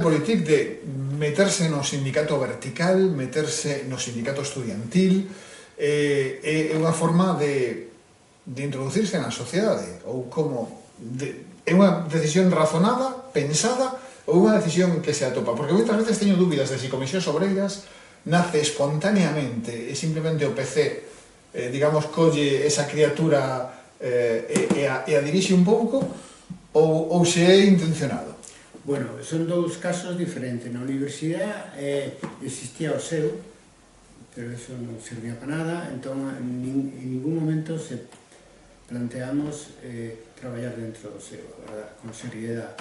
Politic de meterse no sindicato vertical, meterse no sindicato estudiantil, é unha forma de introducirse na sociedade, ou como é unha decisión razonada, pensada, ou unha decisión que se atopa, porque moitas veces teño dúbidas de se Comisións Obreiras nace espontaneamente e simplemente o PC, digamos, colle esa criatura e a dirixe un pouco, ou se é intencionado. Bueno, son dous casos diferentes. Na universidade existía o seu, pero eso non servía para nada, entón en ningún momento se planteamos traballar dentro do seu, con seriedade.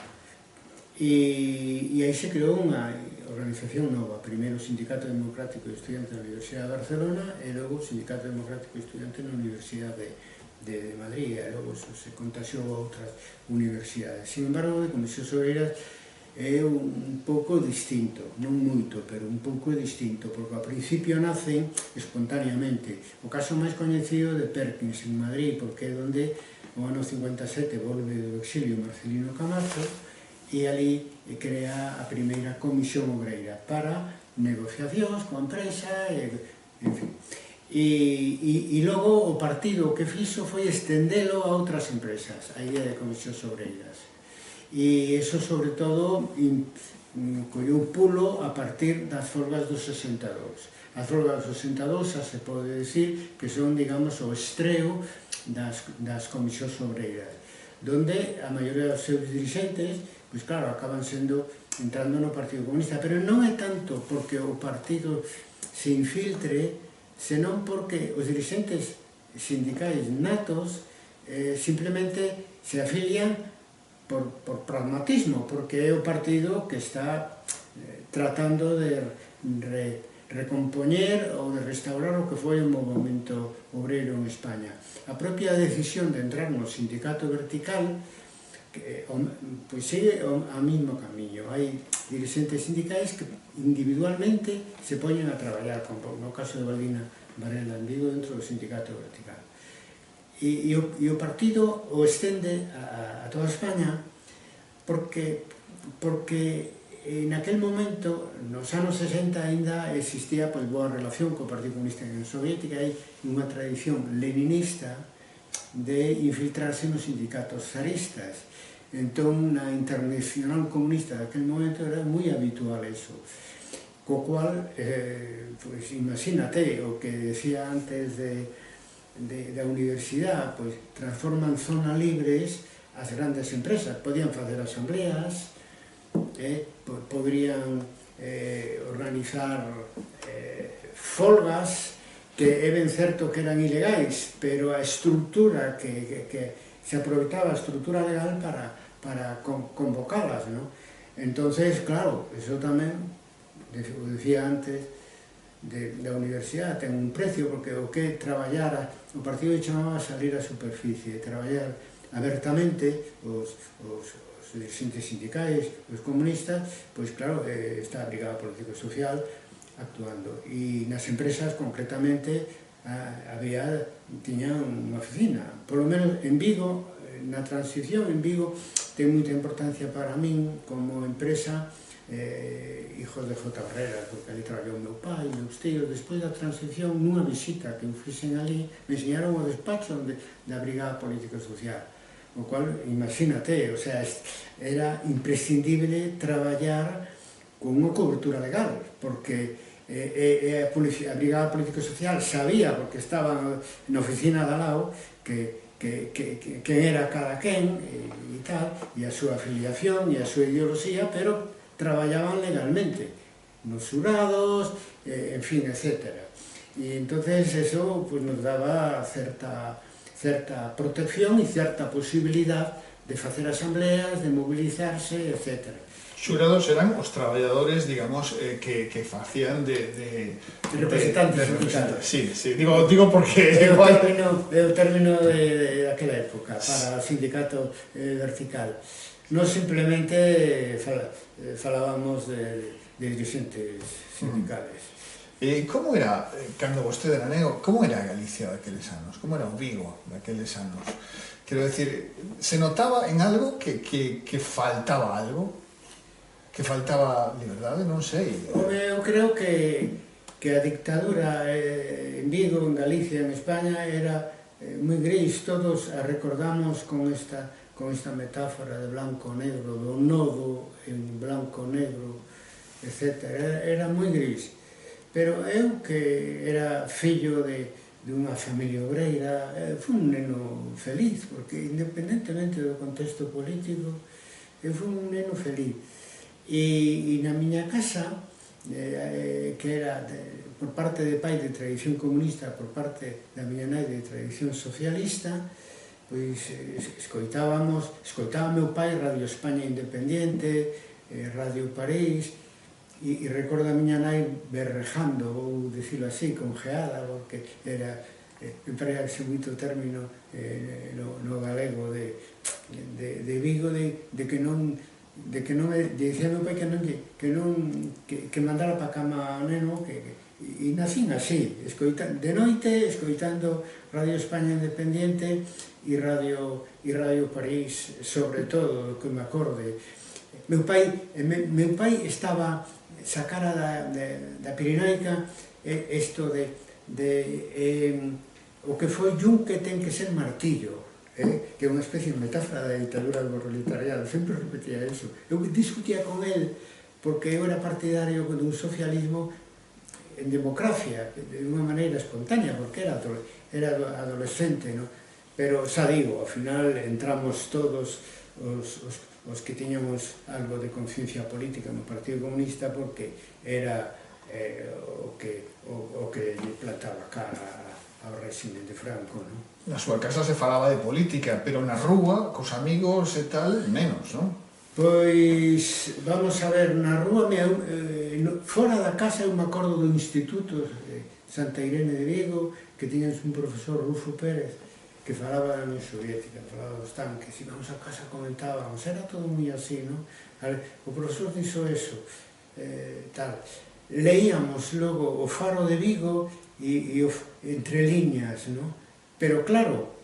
E aí se creou unha organización nova, primeiro o Sindicato Democrático de Estudiantes da Universidade de Barcelona e logo o Sindicato Democrático de Estudiantes na Universidade de Madrid, e logo se contaxiou a outras universidades. Sin embargo, de Comisións Obreiras é un pouco distinto, non moito, pero un pouco distinto, porque ao principio nacen espontaneamente. O caso máis coñecido de Perkins en Madrid, porque é onde no ano 57 volve do exilio Marcelino Camacho e ali crea a primeira Comisión Obreira para negociacións coa empresa, en fin. E logo o partido que fixo foi estendelo a outras empresas, a idea de Comisións Obreiras. E iso, sobre todo, colleu pulo a partir das folgas do 62. As folgas do 62 xa se pode decir que son, digamos, o estreo das Comisións Obreiras, donde a maioría dos seus dirigentes, pois claro, acaban entrando no Partido Comunista, pero non é tanto porque o partido se infiltre, senón porque os dirigentes sindicais natos simplemente se afilian por pragmatismo, porque é o partido que está tratando de recompoñer ou de restaurar o que foi o movimento obreiro en España. A propia decisión de entrar no sindicato vertical pois sigue o mesmo camiño. Hai dirigentes sindicais que individualmente se poñen a traballar, como no caso de Baldina Varela en Vigo, dentro do sindicato vertical. E o partido o estende a toda España porque naquel momento, nos anos 60, ainda existía boa relación co Partido Comunista en Soviética, hai unha tradición leninista de infiltrarse nos sindicatos zaristas. Entón, na Internacional Comunista daquele momento era moi habitual eso. Co cual, pois, imagínate o que decía antes da universidade, pois, transforman zona libres as grandes empresas. Podían facer asambleas, podrían organizar folgas, que é ben certo que eran ilegais, pero a estrutura que se aproveitaba a estrutura legal para convocalas, non? Entonces, claro, eso tamén, o decía antes, da universidade ten un precio, porque o que traballar, o partido chamaba salir á superficie, traballar abertamente os dirigentes sindicais, os comunistas, pois claro, está a Brigada Político-Social actuando. E nas empresas, concretamente, tiñan unha oficina. Por lo menos en Vigo, na transición en Vigo, ten moita importancia para min como empresa hijos de J. Barreras, porque ali traballou meu pai, meus tíos. Despois da transición, nunha visita que eu fixen ali, me enseñaron o despacho da Brigada Político-Social, o cual, imagínate, o sea, era imprescindible traballar con unha cobertura legal, porque a Brigada Político-Social sabía, porque estaba na oficina de al lado, que era cada quen e tal, e a súa afiliación e a súa ideoloxía, pero traballaban legalmente, nos xurados, en fin, etc. E entonces eso nos daba certa protección e certa posibilidad de facer asambleas, de mobilizarse, etc. Xurados eran os traballadores, digamos, que facían de representantes sindicales. Sí, digo porque... É o término daquela época, para o sindicato vertical. Non simplemente falábamos de dirigentes sindicales. Como era, cando vostede era neo, como era a Galicia daqueles anos? Como era o Vigo daqueles anos? Quero decir, se notaba en algo que faltaba algo? que faltaba liberdade, non sei. Eu creo que a dictadura en Vigo, en Galicia, en España, era moi gris. Todos a recordamos con esta metáfora de blanco-negro, do nodo en blanco-negro, etc. Era moi gris. Pero eu, que era fillo dunha familia obreira, fui un neno feliz, porque independentemente do contexto político, eu fui un neno feliz. E na miña casa, que era por parte de pai de tradición comunista, por parte da miña nai de tradición socialista, pois escoitaba meu pai Radio España Independiente, Radio París, e recordo a miña nai berrejando, vou dicilo así, congeada, porque era, emprega ese moito término no galego de Vigo, de que non dicía meu pai que mandara para cama o neno, e nacín así, de noite escoitando Radio España Independiente e Radio París, sobre todo, que me acorde. Meu pai estaba sacara da Pirinaica isto de o que foi yunque ten que ser martillo, que é unha especie de metáfora da ditadura do proletariado. Sempre repetía eso. Eu discutía con él porque eu era partidario dun socialismo en democracia, de unha maneira espontánea, porque era adolescente, ¿no? Pero xa digo, ao final entramos todos os que tiñamos algo de conciencia política no Partido Comunista, porque era o que lle plantaba cara ao régimen de Franco, non? Na súa casa se falaba de política, pero na rúa, cos amigos e tal, menos, non? Pois, vamos a ver, na rúa, fora da casa eu me acordo do instituto de Santa Irene de Vigo, que tiñamos un profesor, Rufo Pérez, que falaba da Unión Soviética, falaba dos tanques, e vamos a casa comentábamos, era todo moi así, non? O profesor dixo eso, tal. Leíamos logo o Faro de Vigo e entre liñas, non? Pero claro,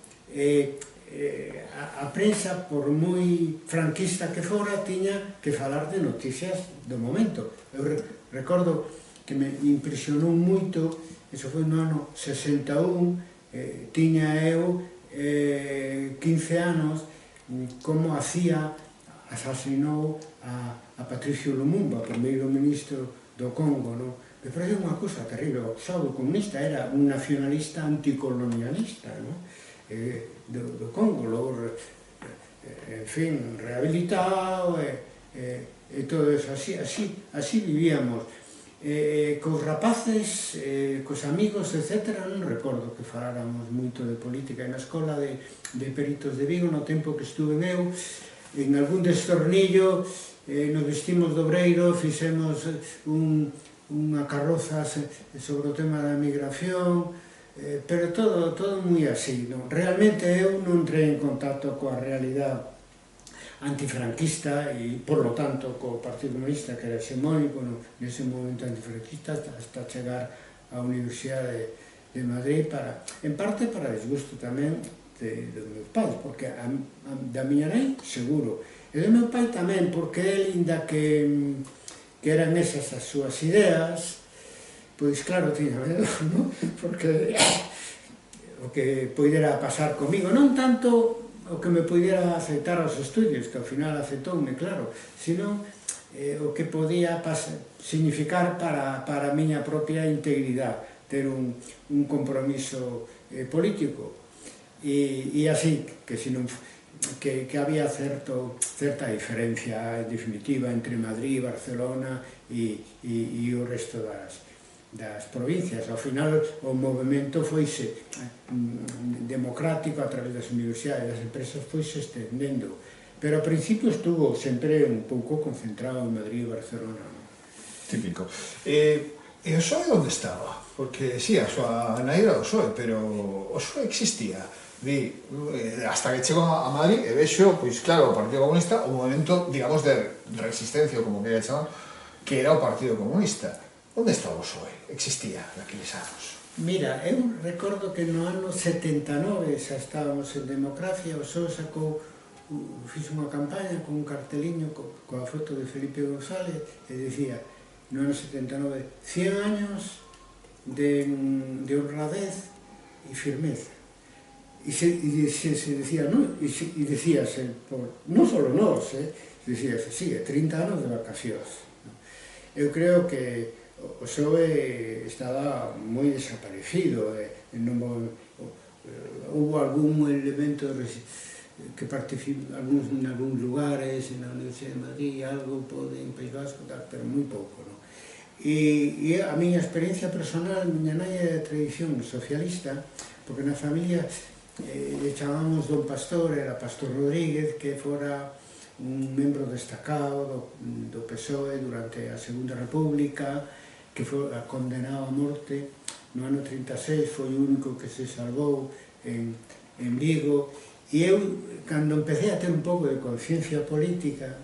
a prensa, por moi franquista que fora, tiña que falar de noticias do momento. Eu recordo que me impresionou moito, eso foi no ano 61, tiña eu 15 anos, como asasinou a Patricio Lumumba, primeiro ministro do Congo, non? Me parece unha cousa terrible. O Estado comunista era un nacionalista anticolonialista, non? Do Congo, logo, en fin, rehabilitado, e todo eso, así vivíamos. Cos rapaces, cos amigos, etc., non recordo que faláramos moito de política. Na escola de peritos de Vigo, no tempo que estuve eu, en algún destornillo, nos vestimos de obreiro, fixemos unha carroza sobre o tema da migración, pero todo moi así, non? Realmente eu non entrei en contacto coa realidade antifranquista e, por lo tanto, co Partido Comunista, que era hexemónico nese momento antifranquista, hasta chegar á Universidade de Madrid, en parte para desgusto tamén dos meus pais, porque da miña nai, seguro, e do meu pai tamén, porque ele, inda que eran esas as súas ideas, pois claro, tiña medo, non? Porque o que poidera pasar comigo, non tanto o que me poidera aceitar aos estudios, que ao final acetoume, claro, sino o que podía significar para a miña propia integridade, ter un compromiso político. E así, que había certa diferencia en definitiva entre Madrid, Barcelona e o resto das provincias. Ao final o movimento foise democrático a través das universidades, das empresas, foise estendendo, pero ao principio estuvo sempre un pouco concentrado en Madrid e Barcelona. Típico. E o PSOE onde estaba? Porque, sí, a súa nai era o PSOE, pero o PSOE existía. Hasta que chego a Madrid e vexo, pois claro, o Partido Comunista, o movimento, digamos, de resistencia, como quería chamar, que era o Partido Comunista. Onde estaba o PSOE? Existía naqueles anos? Mira, eu recordo que no ano 79 xa estábamos en democracia, o PSOE sacou fixe unha campaña con un carteliño coa foto de Felipe González e dicía, no ano 79, 100 años de honradez e firmeza. E se decía, e decíase, non só nós, decíase, sí, 30 anos de vacacións. Eu creo que o PSOE estaba moi desaparecido, houve algún elemento que participou en algúns lugares, na Universidade de Madrid, algo en País Vasco, pero moi pouco, non? E a miña experiencia personal, miña nai é de tradición socialista, porque na familia le chamamos Don Pastor, era Pastor Rodríguez, que fora un membro destacado do PSOE durante a Segunda República, que foi condenado a morte no ano 36, foi o único que se salvou en Vigo. E eu, cando empecé a ter un pouco de conciencia política,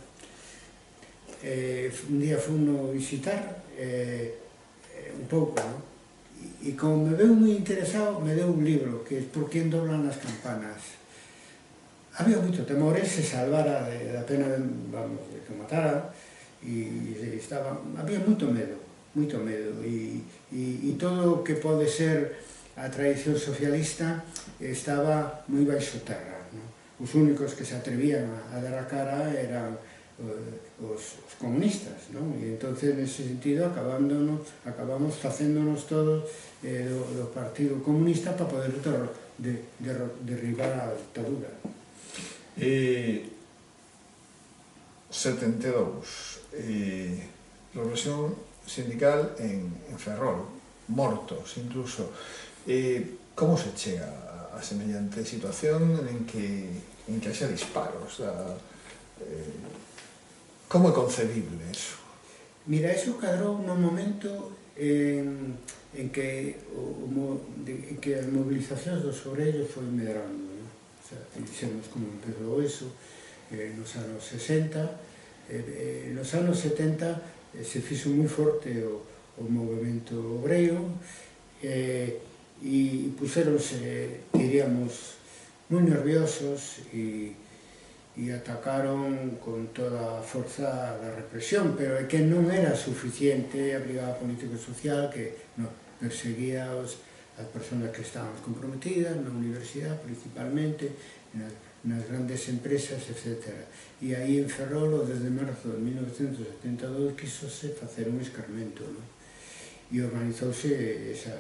un día fui visitar un pouco, non? E como me veu moi interesado, me deu un libro que é Por quen doblan as campanas. Había moito temor, se salvara da pena de que matara, e había moito medo, e todo o que pode ser a tradición socialista estaba moi baixo terra, non? Os únicos que se atrevían a dar a cara eran os comunistas, non? E entonces, nese sentido, acabamos facéndonos todos do Partido Comunista para poder derribar a dictadura. 72, revolución sindical en Ferrol, mortos incluso. Como se chega a semellante situación en que haxa disparos? Como é concebible eso? Mira, eso cadrou nun momento en que as mobilizacións dos obreiros foi medrando, non? O sea, dixemos como empezou eso nos anos 60. Nos anos 70 se fixo moi forte o movimento obreiro e puxéronse, diríamos, moi nerviosos e atacaron con toda a forza da represión, pero é que non era suficiente a Brigada Política e Social, que perseguía as persoas que estaban comprometidas na universidade, principalmente, nas grandes empresas, etc. E aí en Ferrol, desde marzo de 1972, quisose facer un escarmento, non? E organizouse esa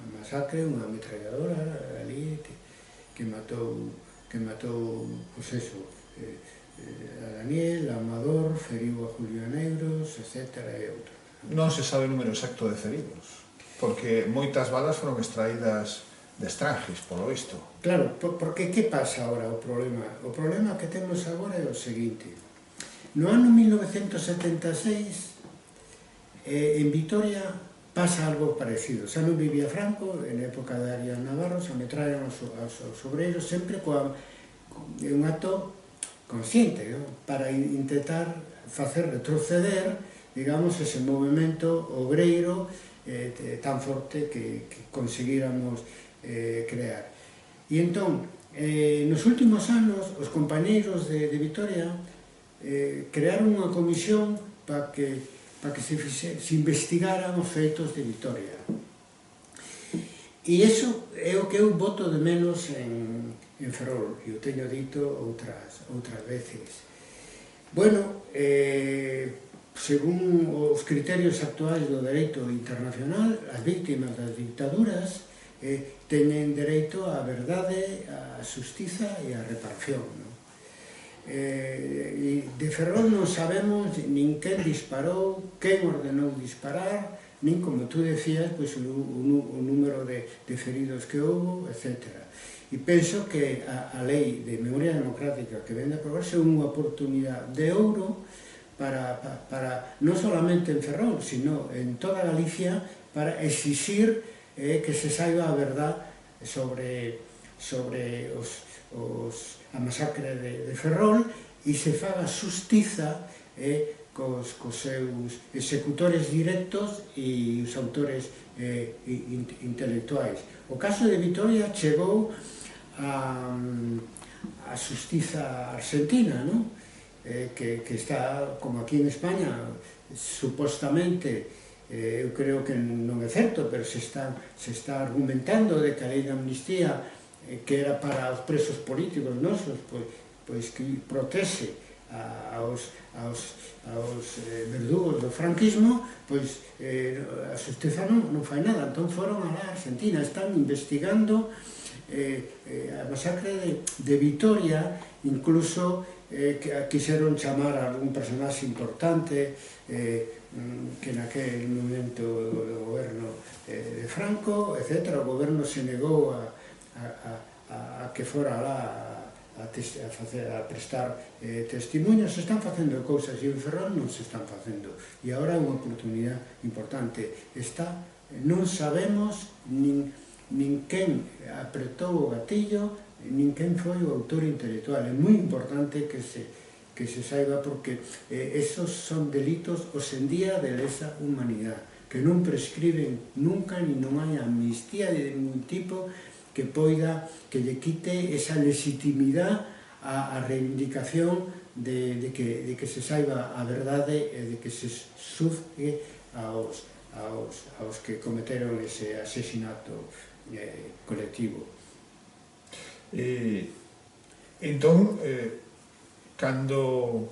masacre, unha ametralladora ali que matou, pois eso, a Daniel, a Amador, feriu a Julio Negros, etc. e outros. Non se sabe o número exacto de feridos, porque moitas balas foron extraídas de Estrangis, polo visto. Claro, porque que pasa agora o problema? O problema que temos agora é o seguinte. No ano 1976, en Vitoria, pasa algo parecido. Xa non vivía Franco, en época de Arias Navarro, se ametrallaron aos obreiros, sempre un acto consciente, ¿no? Para intentar facer retroceder, digamos, ese movimento obreiro tan forte que conseguíramos crear. E entón, nos últimos anos, os compañeiros de Vitoria crearon unha comisión para que se investigaran os feitos de Vitoria. E iso é o que eu boto de menos en Ferrol, e o teño dito outras veces. Bueno, según os criterios actuais do dereito internacional, as víctimas das dictaduras teñen dereito á verdade, á xustiza e á reparación. De Ferrol non sabemos nin quen disparou, quen ordenou disparar, nin, como tú decías, o número de feridos que houve, etc. E penso que a lei de memoria democrática que vende a aprobarse é unha oportunidade de ouro para non solamente en Ferrol, sino en toda Galicia, para exixir que se saiba a verdade sobre a masacre de Ferrol e se faga xustiza cos seus executores directos e os autores intelectuais. O caso de Vitoria chegou a xustiza argentina, non? Que está, como aquí en España, supostamente, eu creo que non é certo, pero se está argumentando de que a lei de amnistía, que era para os presos políticos nosos, pois que protexe aos verdugos do franquismo, pois a xustiza non fai nada. Entón foron a la Argentina, están investigando a masacre de Vitoria, incluso quixeron chamar a algún personaxe importante que naquele momento do goberno de Franco, etc. O goberno se negou a que fora lá a prestar testimonhos. Se están facendo cousas e en Ferrol non se están facendo, e agora é unha oportunidade importante. Non sabemos nin quen apretou o gatillo, nin quen foi o autor intelectual. É moi importante que se saiba, porque esos son delitos hoxendía de lesa humanidade, que non prescriben nunca, nin non hai amnistía de ningún tipo que poida, que lle quite esa legitimidade a reivindicación de que se saiba a verdade e de que se xuzgue aos que cometeron ese asesinato colectivo. Entón, cando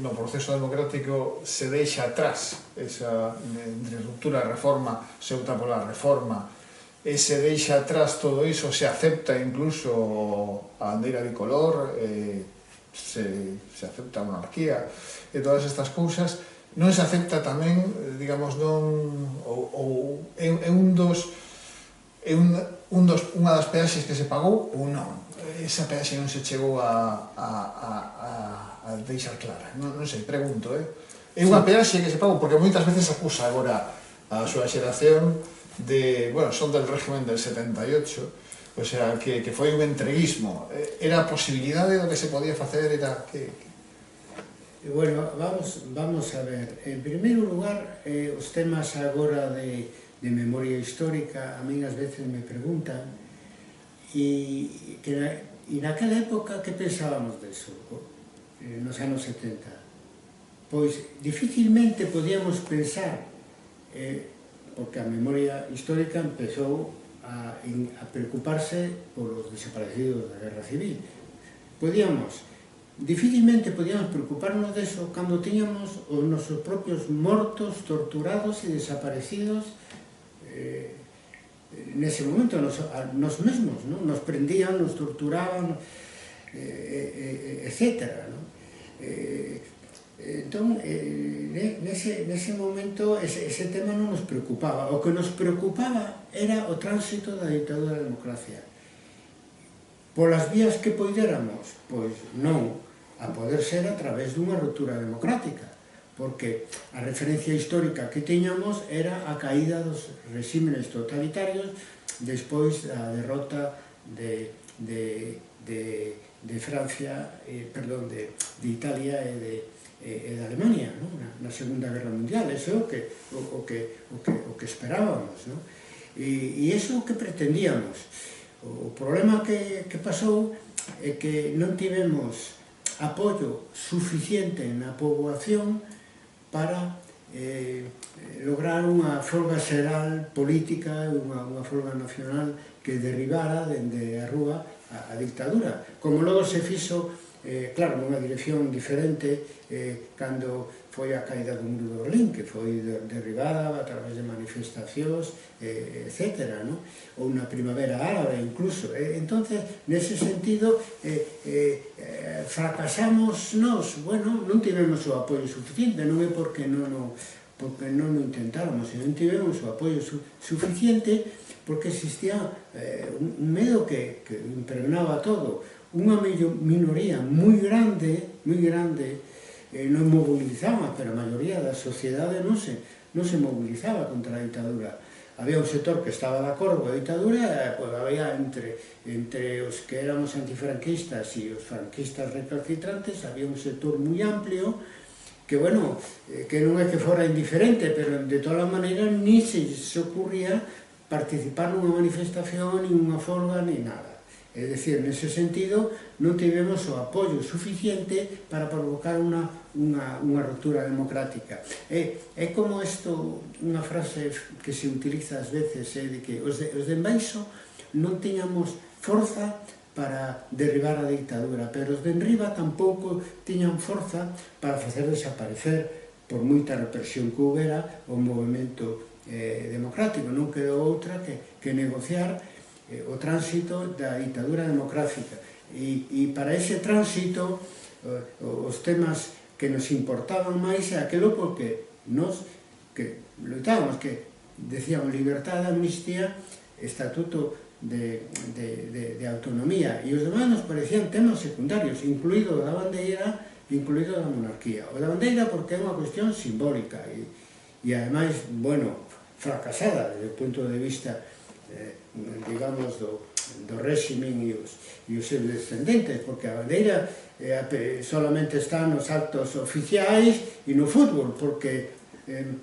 no proceso democrático se deixa atrás esa entre ruptura e reforma, se opta pola reforma, e se deixa atrás todo iso, se acepta incluso a bandeira bicolor, se acepta a monarquía e todas estas cousas, non se acepta tamén, digamos, ou é unha das peaxes que se pagou ou non. Esa peaxe non se chegou a deixar clara. Non sei, pregunto, é unha peaxe que se pagou, porque moitas veces acusa agora a súa xeración de, bueno, son del régimen del 78, o sea, que foi un entreguismo. Era a posibilidade do que se podía facer, era que... Bueno, vamos a ver. En primeiro lugar, os temas agora de memoria histórica, a min ás veces me preguntan, e naquela época que pensábamos deso, nos anos 70? Pois dificilmente podíamos pensar, porque a memoria histórica empezou a preocuparse polos desaparecidos da Guerra Civil. Dificilmente podíamos preocuparnos deso cando tiñamos os nosos propios mortos, torturados e desaparecidos nese momento, nos mesmos, nos prendían, nos torturaban, etc. Entón, nese momento, ese tema non nos preocupaba. O que nos preocupaba era o tránsito da ditadura da democracia. Polas vías que poidéramos, pois non, a poder ser a través dunha ruptura democrática, porque a referencia histórica que tiñamos era a caída dos regímenes totalitarios despois da derrota de Francia, perdón, de Italia e de Alemania, na Segunda Guerra Mundial. Eso é o que esperábamos, e iso é o que pretendíamos. O problema que pasou é que non tivemos apoio suficiente na poboación para lograr unha folga xeral política, unha folga nacional que derribara dende a rúa a dictadura, como logo se fixo, claro, nunha dirección diferente cando foi a caída do muro de Berlín, que foi derribada a través de manifestacións, etc., ou na primavera árabe incluso. Entonces, nese sentido, fracasamos nós. Bueno, non tivemos o apoio suficiente, non é porque non o intentáramos, non tivemos o apoio suficiente, porque existía un medo que impregnaba todo. Unha minoría moi grande non mobilizaba, pero a maioría da sociedade non se mobilizaba contra a ditadura. Había un sector que estaba de acordo coa ditadura, pois había entre os que éramos antifranquistas e os franquistas recalcitrantes, había un sector moi amplio que, bueno, que non é que fora indiferente, pero de todas maneiras ni se ocurría participar nunha manifestación, ni unha folga, ni nada. É dicir, nese sentido, non tivemos o apoio suficiente para provocar unha ruptura democrática. É como isto, unha frase que se utiliza ás veces, é de que os de embaixo non tiñamos forza para derribar a dictadura, pero os de enriba tampouco tiñan forza para facer desaparecer, por moita represión que houbera, o movimento democrático. Non quedou outra que negociar o tránsito da ditadura democrática. E para ese tránsito, os temas que nos importaban máis é aquilo porque nos que lutábamos, que decíamos liberdade, amnistía, estatuto de autonomía, e os demais nos parecían temas secundarios, incluído da bandeira, incluído da monarquía. O da bandeira porque é unha cuestión simbólica e ademais, bueno, fracasada desde o punto de vista digamos, do réximen e os seus descendentes, porque a bandeira solamente está nos actos oficiais e no fútbol, porque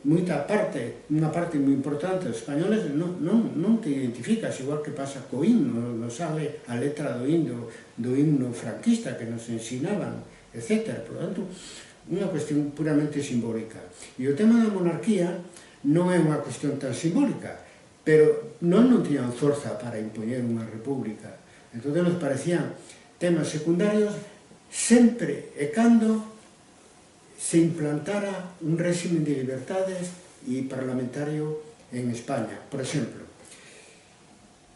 unha parte moi importante dos españoles non te identificas, igual que pasa co himno, non sale a letra do himno franquista que nos ensinaban, etc. Por tanto, unha cuestión puramente simbólica. E o tema da monarquía non é unha cuestión tan simbólica, pero non tiñan forza para impoñer unha república. Entón nos parecían temas secundarios sempre e cando se implantara un régimen de libertades e parlamentario en España. Por exemplo,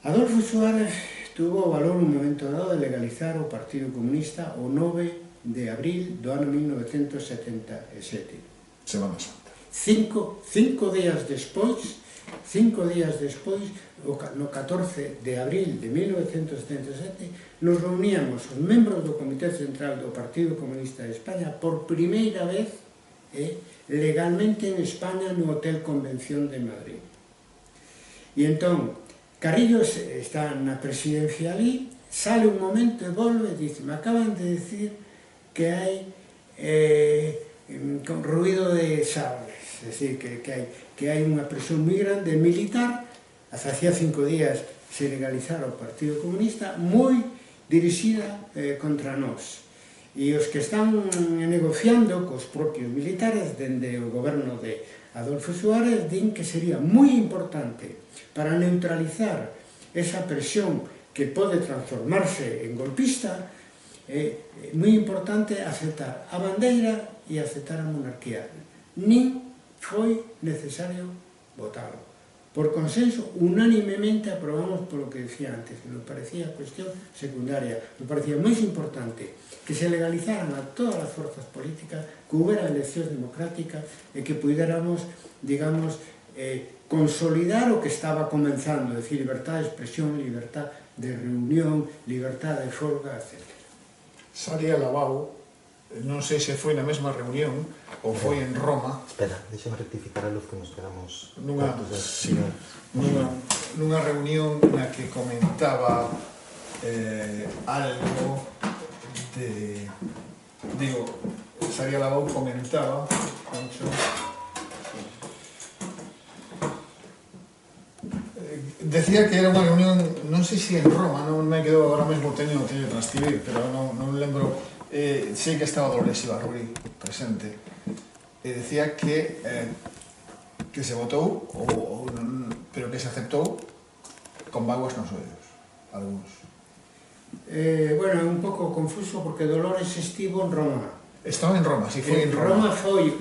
Adolfo Suárez tuvo o valor un momento dado de legalizar o Partido Comunista o 9 de abril do ano 1977. Semana Santa. Cinco días despois, no 14 de abril de 1977, nos reuníamos os membros do Comité Central do Partido Comunista de España por primeira vez legalmente en España no Hotel Convención de Madrid. E entón, Carrillo está na presidencia ali, sale un momento e volve e dice: me acaban de decir que hai ruido de sables, é dicir, que hai unha presión moi grande militar. Hacía 5 días se legalizara o Partido Comunista, moi dirixida contra nós. E os que están negociando cos propios militares dende o goberno de Adolfo Suárez din que sería moi importante para neutralizar esa presión que pode transformarse en golpista, moi importante aceptar a bandeira e aceptar a monarquía. Nin foi necesario votalo. Por consenso, unánimemente aprobamos polo que decía antes, que nos parecía cuestión secundaria, nos parecía máis importante que se legalizaran a todas as forzas políticas, que houbera eleccións democráticas e que puidéramos, digamos, consolidar o que estaba comenzando, é dicir, libertad de expresión, libertad de reunión, libertad de folga, etc. Saría Lavao, non sei se foi na mesma reunión ou foi en Roma. Espera, deixame rectificar a luz que nos quedamos... Nunha reunión na que comentaba algo de... Digo, Saría Lavao comentaba... Decía que era unha reunión, non sei se en Roma, non me quedo agora mesmo, teño transcribir, pero non lembro. Sei que estaba Dolores Ibarruri presente e decía que se votou pero que se aceptou con vaguas nos ollos algúns. Bueno, é un pouco confuso porque Dolores estivo en Roma. Estaba en Roma, si foi en Roma. Roma foi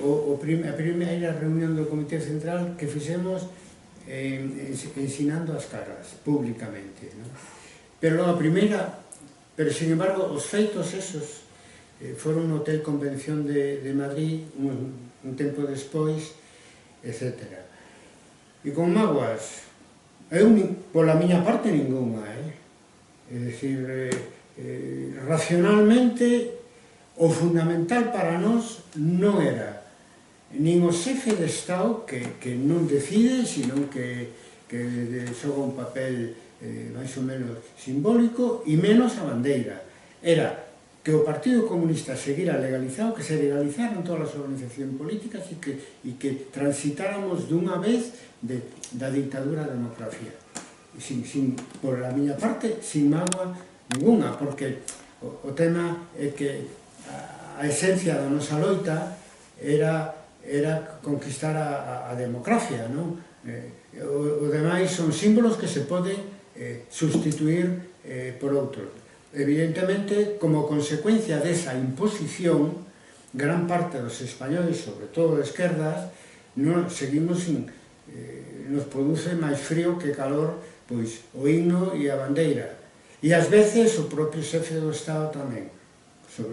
a primeira reunión do Comité Central que fixemos ensinando as caras públicamente, ¿no? Pero a primeira, pero sin embargo os feitos esos foron no Hotel Convención de Madrid un tempo despois, etc. E con mágoas, eu pola miña parte ninguna, é dicir, racionalmente o fundamental para nós non era nin o xefe de Estado que non decide, senón que xoga un papel máis ou menos simbólico, e menos a bandeira. Era que o Partido Comunista seguira legalizado, que se legalizaran todas as organizacións políticas e que transitáramos dunha vez da dictadura á democracia. Por a miña parte, sin mágoa ninguna, porque o tema é que a esencia da nosa loita era conquistar a democracia, non? O demais son símbolos que se poden sustituir por outros. Evidentemente, como consecuencia desa imposición, gran parte dos españoles, sobre todo de esquerdas, seguimos nos produce máis frío que calor pois o himno e a bandeira. E ás veces o propio xefe do Estado tamén.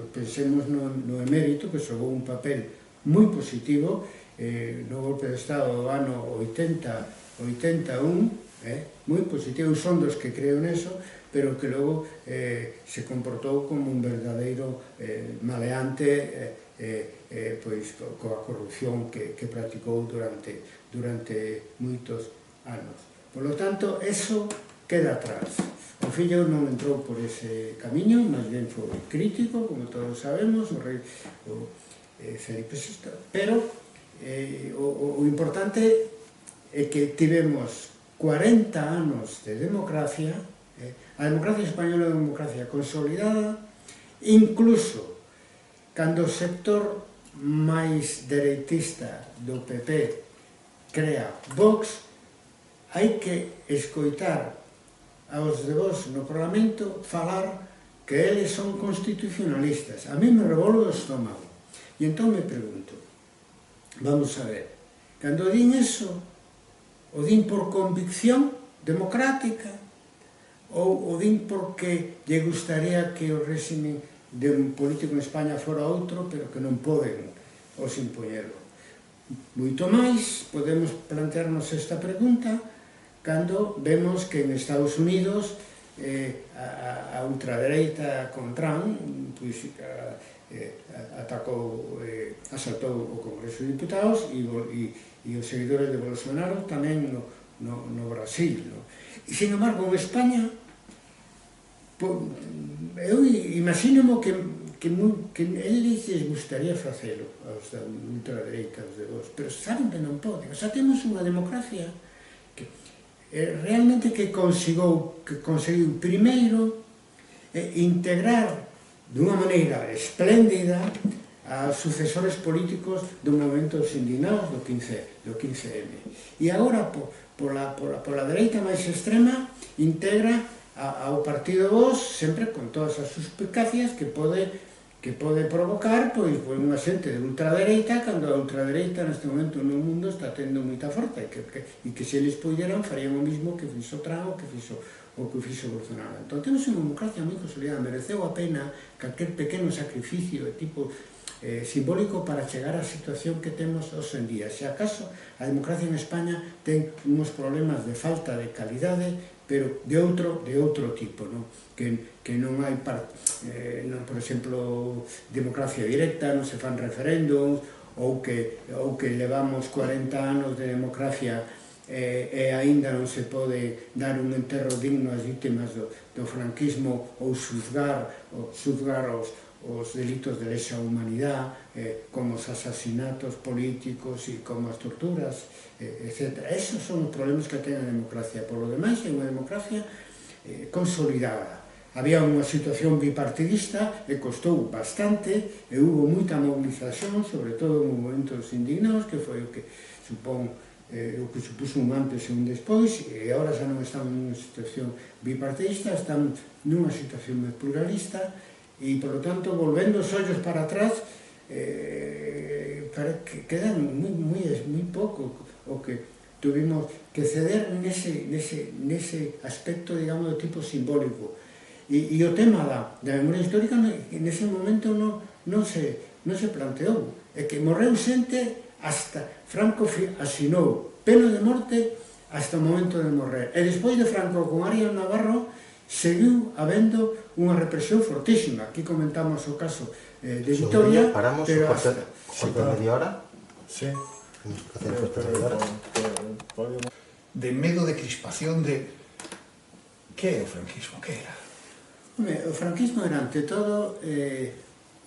Pensemos no emérito, que xogou un papel moi positivo no golpe de Estado do ano 80-81, moi positivo, son dos que creo neso, pero que logo se comportou como un verdadeiro maleante pois coa corrupción que practicou durante moitos anos. Por lo tanto, eso queda atrás. O fillo non entrou por ese camiño, máis ben foi crítico, como todos sabemos, o rei Felipe VI, pero o importante é que tivemos 40 anos de democracia, a democracia española é unha democracia consolidada, incluso cando o sector máis dereitista do PP crea Vox, hai que escoitar aos de Vox no Parlamento falar que eles son constitucionalistas. A mí me revolo o estómago. E entón me pregunto, vamos a ver, cando din eso, o din por convicción democrática ou o din porque lle gustaría que o réxime de un político en España fora outro, pero que non poden os impoñerlo. Moito máis podemos plantearnos esta pregunta cando vemos que en Estados Unidos a ultradereita con Trump asaltou o Congreso de Diputados e os seguidores de Bolsonaro tamén no Brasil. E, sin embargo, en España eu imagino que eles les gustaría facelo aos da ultradereita, aos de Vox, pero saben que non poden. O sea, temos unha democracia que realmente que conseguiu primeiro integrar dunha maneira espléndida a sucesores políticos do movimento dos indignados do 15M. E agora, pola dereita máis extrema, integra ao partido Vox, sempre con todas as suspicacias que pode provocar unha xente de ultradereita, cando a ultradereita neste momento no mundo está tendo moita forza e que se eles poderan farían o mismo que fixo Trump o que fixo Bolsonaro. Entón temos unha democracia moi consolidada, mereceu a pena calquer pequeno sacrificio de tipo simbólico para chegar á situación que temos hoxe en día. Se acaso a democracia en España ten uns problemas de falta de calidade, pero de outro tipo, que non hai, por exemplo, democracia directa, non se fan referéndums, ou que levamos 40 anos de democracia e aínda non se pode dar un enterro digno ás vítimas do franquismo ou xuzgar os delitos de lesa humanidade, como os asasinatos políticos e como as torturas, etc. Esos son os problemas que ten a democracia. Por lo demais, é unha democracia consolidada. Había unha situación bipartidista e costou bastante e hubo moita movilización, sobre todo no momento dos indignados, que foi o que supuso un antes e un despois, e agora xa non estamos nunha situación bipartidista, estamos nunha situación máis pluralista, e, por lo tanto, volvendo os ollos para atrás, quedan moi pouco o que tuvimos que ceder nese aspecto, digamos, de tipo simbólico. E o tema da memoria histórica nese momento non se planteou. É que morreu xente hasta Franco asinou pena de morte hasta o momento de morrer. E despois de Franco con Arias Navarro seguiu habendo unha represión fortísima. Aquí comentamos o caso de Vitoria. Paramos pero por media hora. Sí. Hora. De medo, de crispación, de... Que é o franquismo? Que era? O franquismo era, ante todo,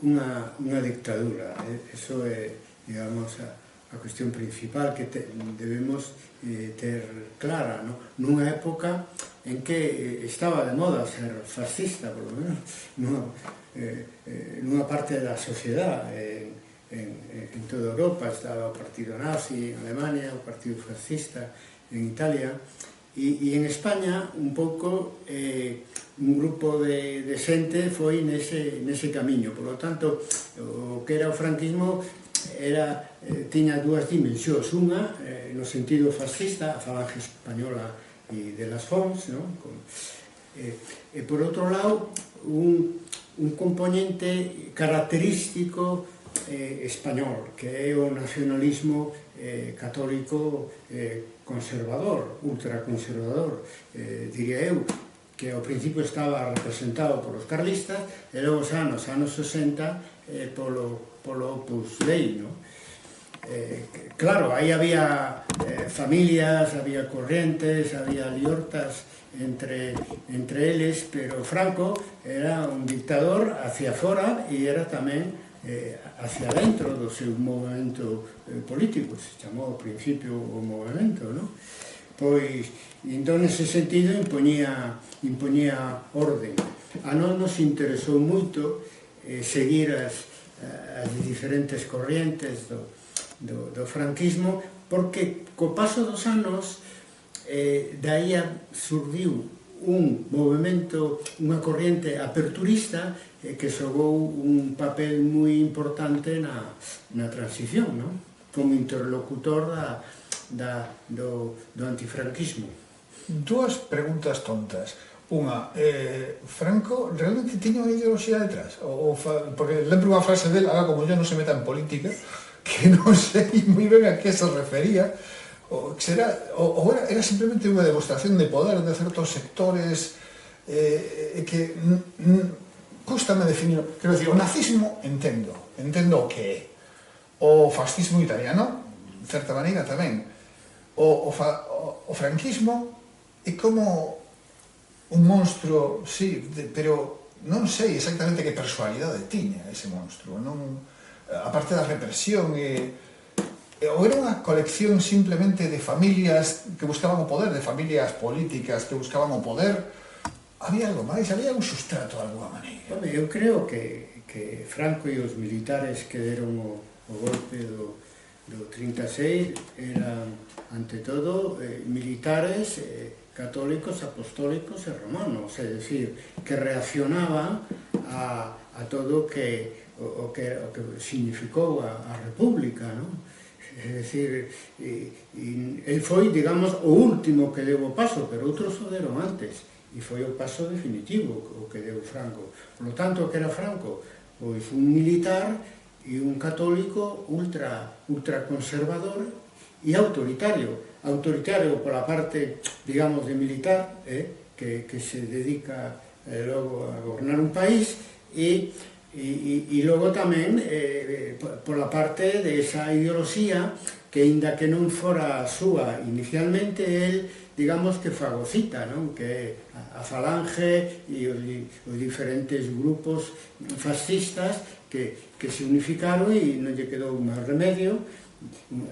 unha dictadura. Eso é, digamos, a cuestión principal que debemos ter clara, nunha época en que estaba de moda ser fascista, por lo menos, nunha parte da sociedade. En toda Europa estaba o partido nazi en Alemania, o partido fascista en Italia, e en España un pouco un grupo de xente foi nese camiño. Por lo tanto, o que era o franquismo tiña dúas dimensións. Unha, no sentido fascista, a falange española e de las Fons, e por outro lado, un componente característico español, que é o nacionalismo católico conservador, ultraconservador, diría eu, que ao principio estaba representado polos carlistas e logo os anos 60 polo Opus Dei, claro, aí había familias, había corrientes, había liortas entre eles, pero Franco era un dictador hacia fora e era tamén hacia dentro do seu movimento político, se chamou ao principio o movimento, pois, entón, nese sentido, impoñía orden. A nós nos interesou moito seguir as diferentes corrientes do franquismo, porque co paso dos anos daí surdiu un movimento, unha corriente aperturista que xogou un papel moi importante na transición, como interlocutor do antifranquismo. Dúas preguntas tontas. Unha, Franco realmente tiña unha ideoloxía detrás? Porque lembro unha frase del, ahora como yo non se meta en política, que non sei moi ben a que se refería, era simplemente unha demostración de poder de certos sectores que cústame definir. Quero dicir, o nazismo entendo o que é. O fascismo italiano, de certa maneira, tamén. O franquismo é como un monstro, sí, pero non sei exactamente que personalidade tiña ese monstro. A parte da represión ou era unha colección simplemente de familias que buscaban o poder, de familias políticas que buscaban o poder? Había algo máis? Había un sustrato de alguma maneira? Home, eu creo que Franco e os militares que deron o golpe do 36 eran, ante todo, militares católicos, apostólicos e romanos, é dicir, que reaccionaban a todo o que significou a República, é dicir, el foi, digamos, o último que deu o paso, pero outros o deron antes, e foi o paso definitivo o que deu Franco. Por lo tanto, o que era Franco? Pois un militar e un católico ultraconservador e autoritario. Autoritario pola parte, digamos, de militar, que se dedica logo a gobernar un país, e logo tamén pola parte desa ideoloxía que, aínda que non fora a súa inicialmente, el, digamos, que fagocita, que é a falange e os diferentes grupos fascistas que se unificaron e non lle quedou máis remedio,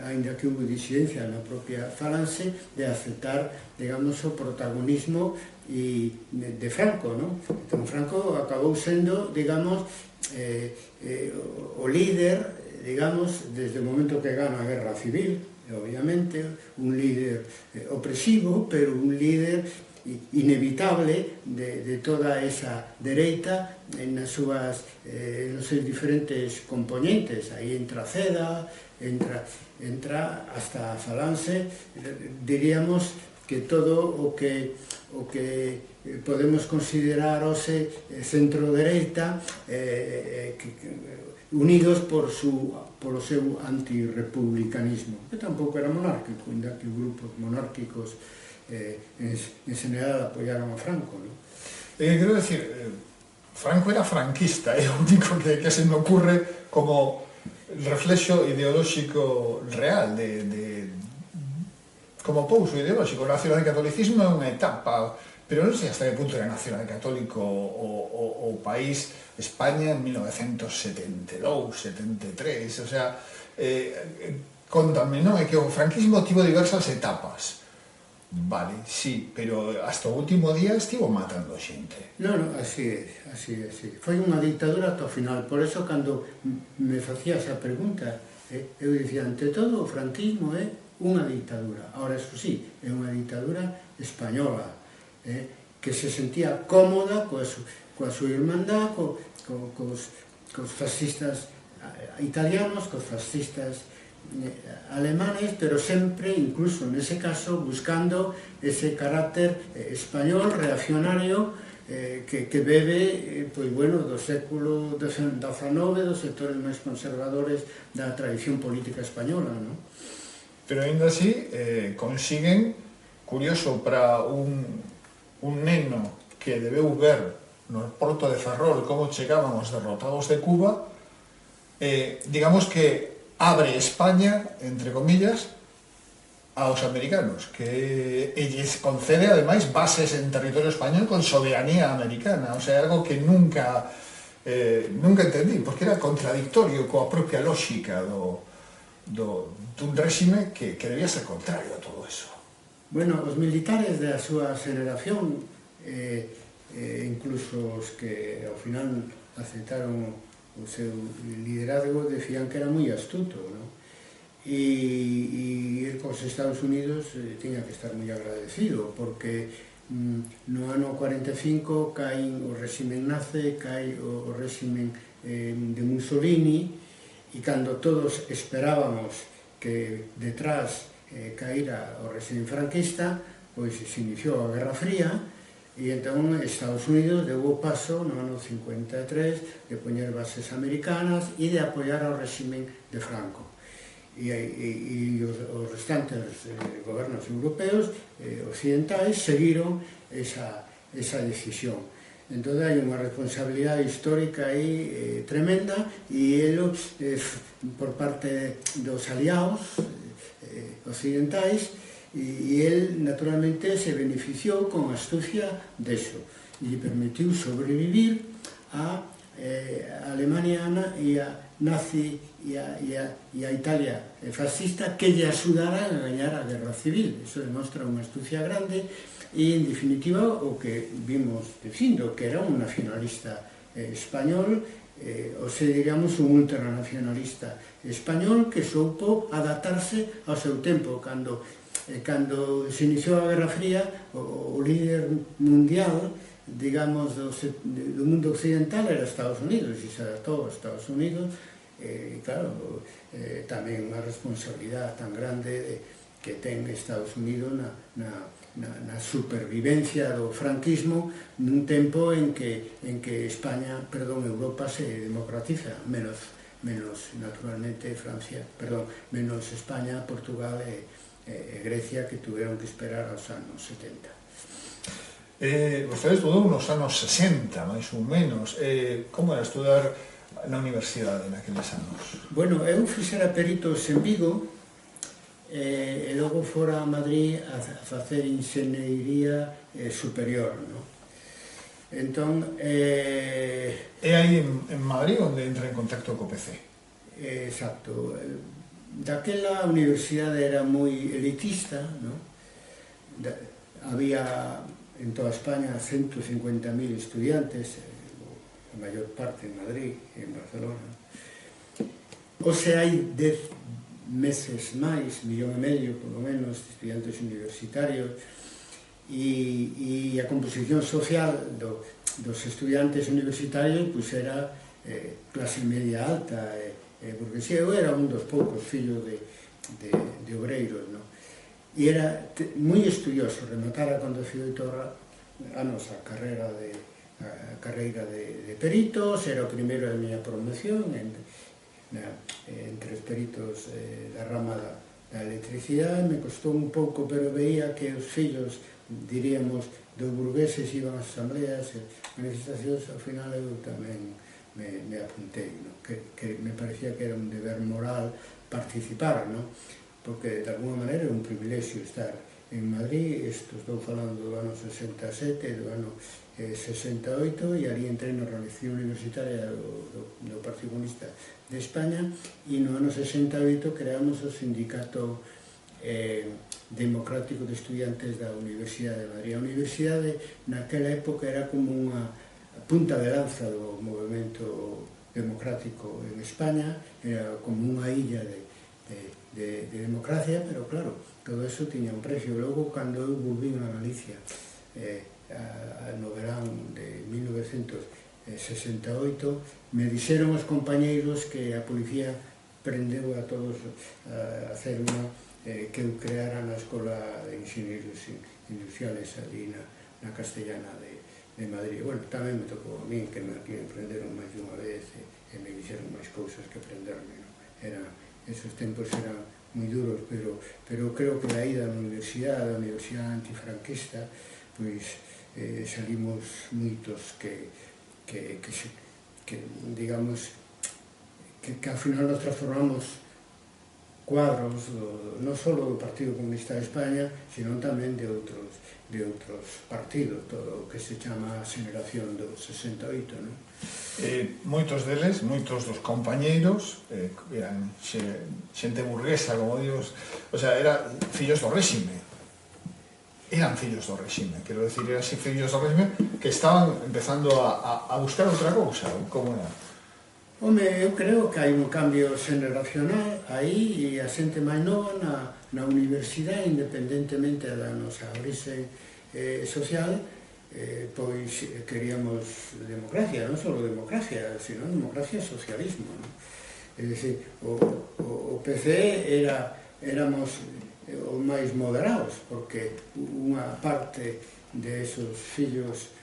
aínda que houve disidencia na propia falange, de aceptar, digamos, o protagonismo de Franco, Entón, Franco acabou sendo, digamos, o líder, digamos, desde o momento que gana a Guerra Civil, obviamente, un líder opresivo, pero un líder inevitable de toda esa dereita nos seus diferentes componentes. Aí entra CEDA, entra hasta a falange, diríamos que todo o que podemos considerar hoxe centro-dereita, unidos polo seu antirepublicanismo, que tampouco era monárquico, ainda que grupos monárquicos en general apoyaron a Franco. Quero dicir, Franco era franquista, é o único que se me ocurre como reflexo ideolóxico real, como pouso ideolóxico. O nacionalcatolicismo é unha etapa, pero non sei hasta que punto era nacionalcatólico o país España en 1972, 73, o sea, contame, non? É que o franquismo tivo diversas etapas. Vale, sí, pero hasta o último día estivo matando xente. Non, así é, así é, así. Foi unha dictadura ata o final, por eso cando me facía esa pregunta, eu dicía, ante todo, o franquismo é unha dictadura. Ahora, eso sí, é unha dictadura española, que se sentía cómoda coa súa irmandad, cos fascistas italianos, cos fascistas alemanes, pero sempre, incluso nese caso, buscando ese carácter español, reaccionario, que bebe, pois, bueno, do século XIX, dos sectores máis conservadores da tradición política española, non? Pero ainda así consiguen, curioso para un neno que debeu ver no porto de Ferrol como chegaban os derrotados de Cuba, digamos que abre España, entre comillas, aos americanos, que lles concede, ademais, bases en territorio español con soberanía americana, o sea, algo que nunca entendí, porque era contradictorio coa propia lógica dun réxime que debía ser contrario a todo eso. Bueno, os militares da súa xeneración, incluso os que ao final aceptaron o seu liderazgo, decían que era moi astuto, non? E cos Estados Unidos tiña que estar moi agradecido, porque no ano 45 caen o réximen nazi, cae o réximen de Mussolini, e cando todos esperábamos que detrás caíra o réximen franquista, pois se iniciou a Guerra Fría, e entón Estados Unidos deu o paso no ano 53 de poñer bases americanas e de apoiar ao réximen de Franco. E os restantes gobernos europeos occidentais seguiron esa decisión. Entón hai unha responsabilidade histórica aí tremenda, e eles, por parte dos aliados occidentais, e el naturalmente se beneficiou con astucia deso, e lle permitiu sobrevivir a Alemania e a nazi e a Italia fascista, que lle axudara a gañar a guerra civil. Iso demostra unha astucia grande, e en definitiva o que vimos dicindo, que era un nacionalista español, ou se diríamos un ultranacionalista español que soupo adaptarse ao seu tempo. Cando se iniciou a Guerra Fría, o líder mundial, digamos, do mundo occidental era Estados Unidos, e se adaptou a Estados Unidos, e claro, tamén unha responsabilidade tan grande que ten Estados Unidos na supervivencia do franquismo nun tempo en que Europa se democratiza, menos naturalmente menos España, Portugal e Grecia, que tuveron que esperar aos anos 70. Vostede estudou nos anos 60, máis ou menos. Como era estudar na universidade naqueles anos? Bueno, eu fixera peritos en Vigo, e logo fora a Madrid a facer inxeniería superior, non? Entón... É aí en Madrid onde entra en contacto co PC? Exacto. Daquela a universidade era moi elitista, non? Había en toda España 150.000 estudiantes, a maior parte en Madrid e en Barcelona. Ose hai 10 meses máis, 1,5 millón polo menos, de estudiantes universitarios, e a composición social dos estudiantes universitarios era clase media alta, porque se eu era un dos poucos fillos de obreiros, non? E era moi estudioso, rematara con 18 anos a carreira de peritos, era o primeiro da miña promoción entre os peritos da rama da electricidade. Me costou un pouco, pero veía que os fillos, diríamos, dos burgueses iban ás asambleas e manifestacións. Ao final eu tamén me apuntei, que me parecía que era un deber moral participar, porque de alguma maneira é un privilexio estar en Madrid. Estou falando do ano 67, do ano 68, e ali entrei na organización universitaria do Partido Comunista de España, e no ano 68 creamos o sindicato Democrático de Estudiantes da Universidade de Madrid. A universidade naquela época era como unha punta de lanza do movimento democrático en España, era como unha illa de democracia, pero claro, todo eso tiña un precio. Logo, cando eu volví a Galicia no verán de 1968, me dixeron os compañeiros que a policía prendeu a todos a hacer unha que eu creara na Escola de Ingenieros Industriales ali na Castellana de Madrid. Bueno, tamén me tocou a mí, que me prenderon máis de unha vez e me dixeron máis cousas que prenderme. Esos tempos eran moi duros, pero creo que a ida na universidade antifranquista, pois salimos moitos que digamos, que ao final nos transformamos cuadros non só do Partido Comunista de España, sino tamén de outros partidos, todo o que se chama a xeneración do 68, non? Moitos deles, moitos dos compañeiros eran xente burguesa, como digo, o sea, eran fillos do réxime, quero decir, eran fillos do réxime que estaban empezando a buscar outra cousa, como era? Home, eu creo que hai un cambio xeneracional aí e a xente máis nova na universidade, independentemente da nosa orixe social, pois queríamos democracia, non só democracia, sino democracia e socialismo, non? É dicir, o PC éramos os máis moderados, porque unha parte de esos fillos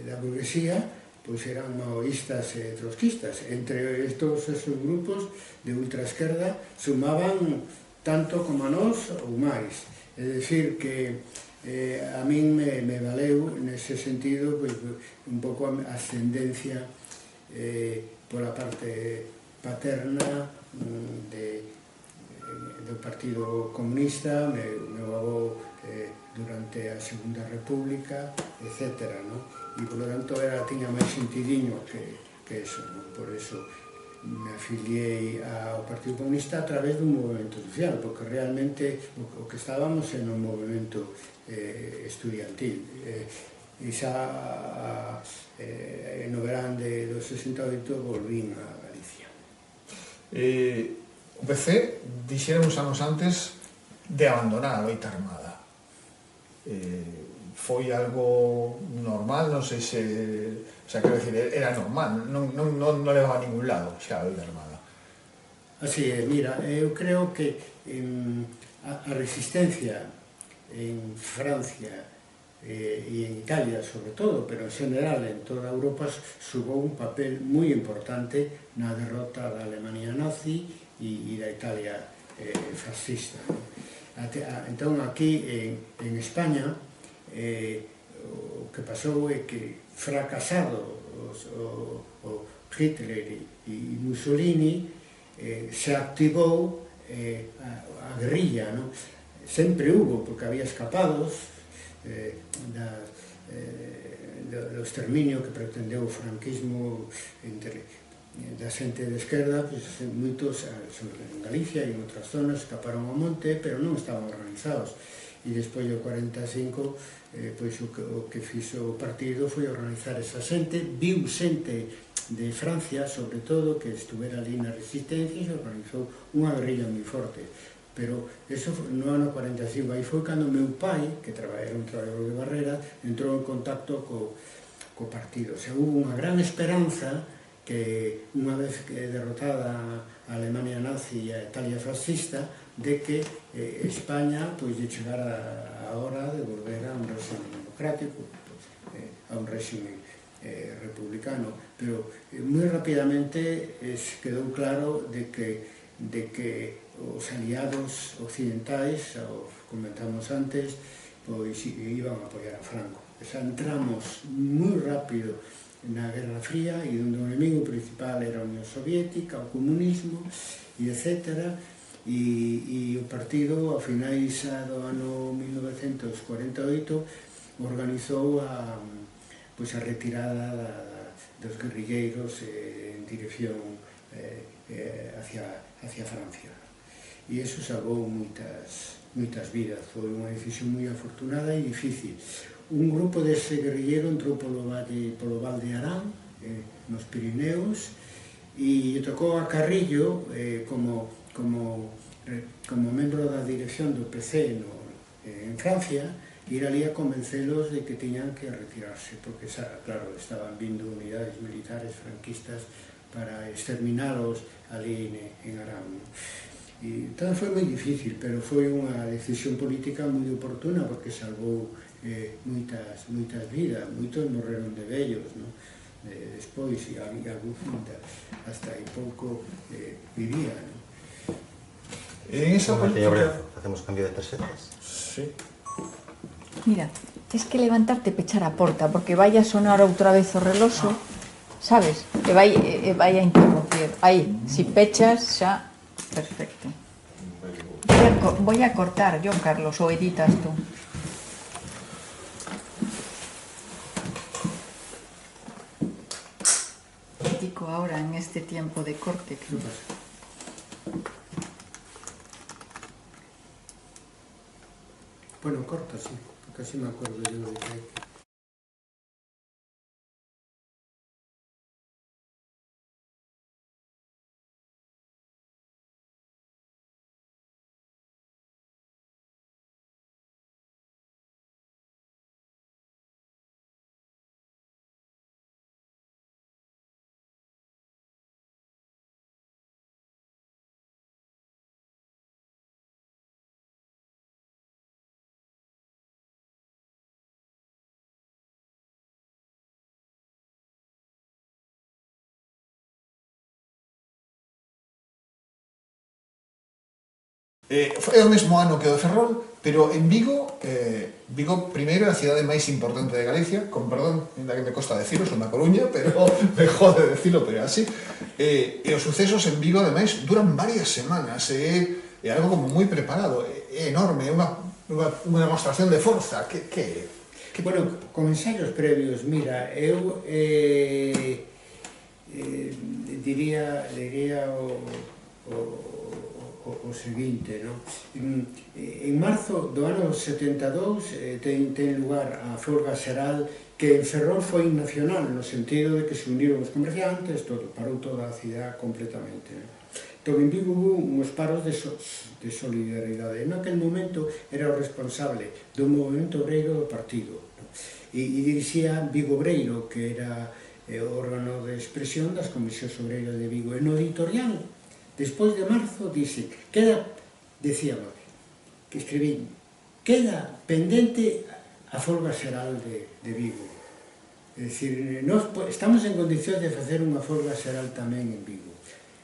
da burguesía pois eran maoístas e trotskistas. Entre estos esos grupos de ultraesquerda sumaban tanto como a nós ou máis. É dicir que a min me valeu nese sentido pois un pouco a ascendencia pola parte paterna do Partido Comunista, meu avó durante a Segunda República, etc., non? E, polo tanto, tiña máis sentidiño que eso, non? Por eso me afiliei ao Partido Comunista a través dun movimento social, porque realmente o que estábamos en un movimento estudiantil. E xa no verán do 68 volvín a Galicia. O PC dixera uns anos antes de abandonar a loita armada. Foi algo normal, non sei se... O sea, quero dicir, era normal, non levaba a ningún lado xa a loita armada. Así é, mira, eu creo que a resistencia en Francia e en Italia, sobre todo, pero en general en toda Europa, xogou un papel moi importante na derrota da Alemania nazi e da Italia fascista. Entón, aquí en España, o que pasou é que, fracasado o Hitler e Mussolini, se activou a guerrilla, non? Sempre hubo, porque había escapados do exterminio que pretendeu o franquismo da xente de esquerda, moitos en Galicia e en outras zonas escaparon ao monte, pero non estaban organizados. E despois do 45, pois o que fixo o partido foi organizar esa xente, viu xente de Francia, sobre todo, que estuvera ali na resistencia e se organizou unha guerrilla moi forte. Pero eso no ano 45, aí foi cando meu pai, que era un traballador de Barrera, entrou en contacto co partido. O sea, hubo unha gran esperanza que unha vez que derrotada a Alemania nazi e a Italia fascista, de que España lle chegara a hora de volver a un régimen democrático, a un régimen republicano. Pero moi rapidamente quedou claro de que os aliados occidentais, os comentamos antes, pois iban a apoiar a Franco. Entramos moi rápido na Guerra Fría e onde o enemigo principal era a Unión Soviética, o comunismo, e etc. E o partido, a finais do ano 1948, organizou a retirada dos guerrilleiros en dirección hacia Francia. E iso salvou moitas moitas vidas. Foi unha decisión moi afortunada e difícil. Un grupo dese guerrillero entrou polo Val de Arán, nos Pirineos, e tocou a Carrillo como membro da dirección do PC en Francia, ir ali a convencelos de que tiñan que retirarse, porque, claro, estaban vindo unidades militares franquistas para exterminalos ali en Arán. E entón foi moi difícil, pero foi unha decisión política moi oportuna, porque salvou moitas vidas, moitos morreron de vellos, despois, e algún hasta aí pouco vivía. En esa política... Hacemos cambio de terceras. Sí. Mira, tens que levantarte e pechar a porta, porque vai a sonar outra vez o reloxo, sabes? E vai a interrumpir. Aí, si pechas, xa... Perfecto. Voy a cortar yo, Carlos, o editas tú. Digo ahora en este tiempo de corte. Que pasa? Bueno, corta, sí, porque así me acuerdo yo de que... É o mesmo ano que o de Ferrol, pero en Vigo, Vigo primeiro é a cidade máis importante de Galicia, con perdón, ainda que me costa decirlo, son da Coruña, pero me jode decirlo, pero é así. E os sucesos en Vigo, ademais, duran varias semanas, é algo como moi preparado, é enorme, é unha demostración de forza, Bueno, con ensaios previos, mira, eu diría o seguinte, no? En marzo do ano 72 ten lugar a folga xeral, que en Ferrol foi nacional, no sentido de que se uniron os comerciantes, parou toda a cidade completamente. Entón, en Vigo hubo uns paros de solidaridade. En aquel momento era o responsable do movimento obreiro do partido, e dirixía Vigo Obreiro, que era o órgano de expresión das comisións obreiras de Vigo. E no editorial, despois de marzo, decíamos, que escribí, queda pendente a folga xeral de Vigo. É dicir, estamos en condicións de facer unha folga xeral tamén en Vigo.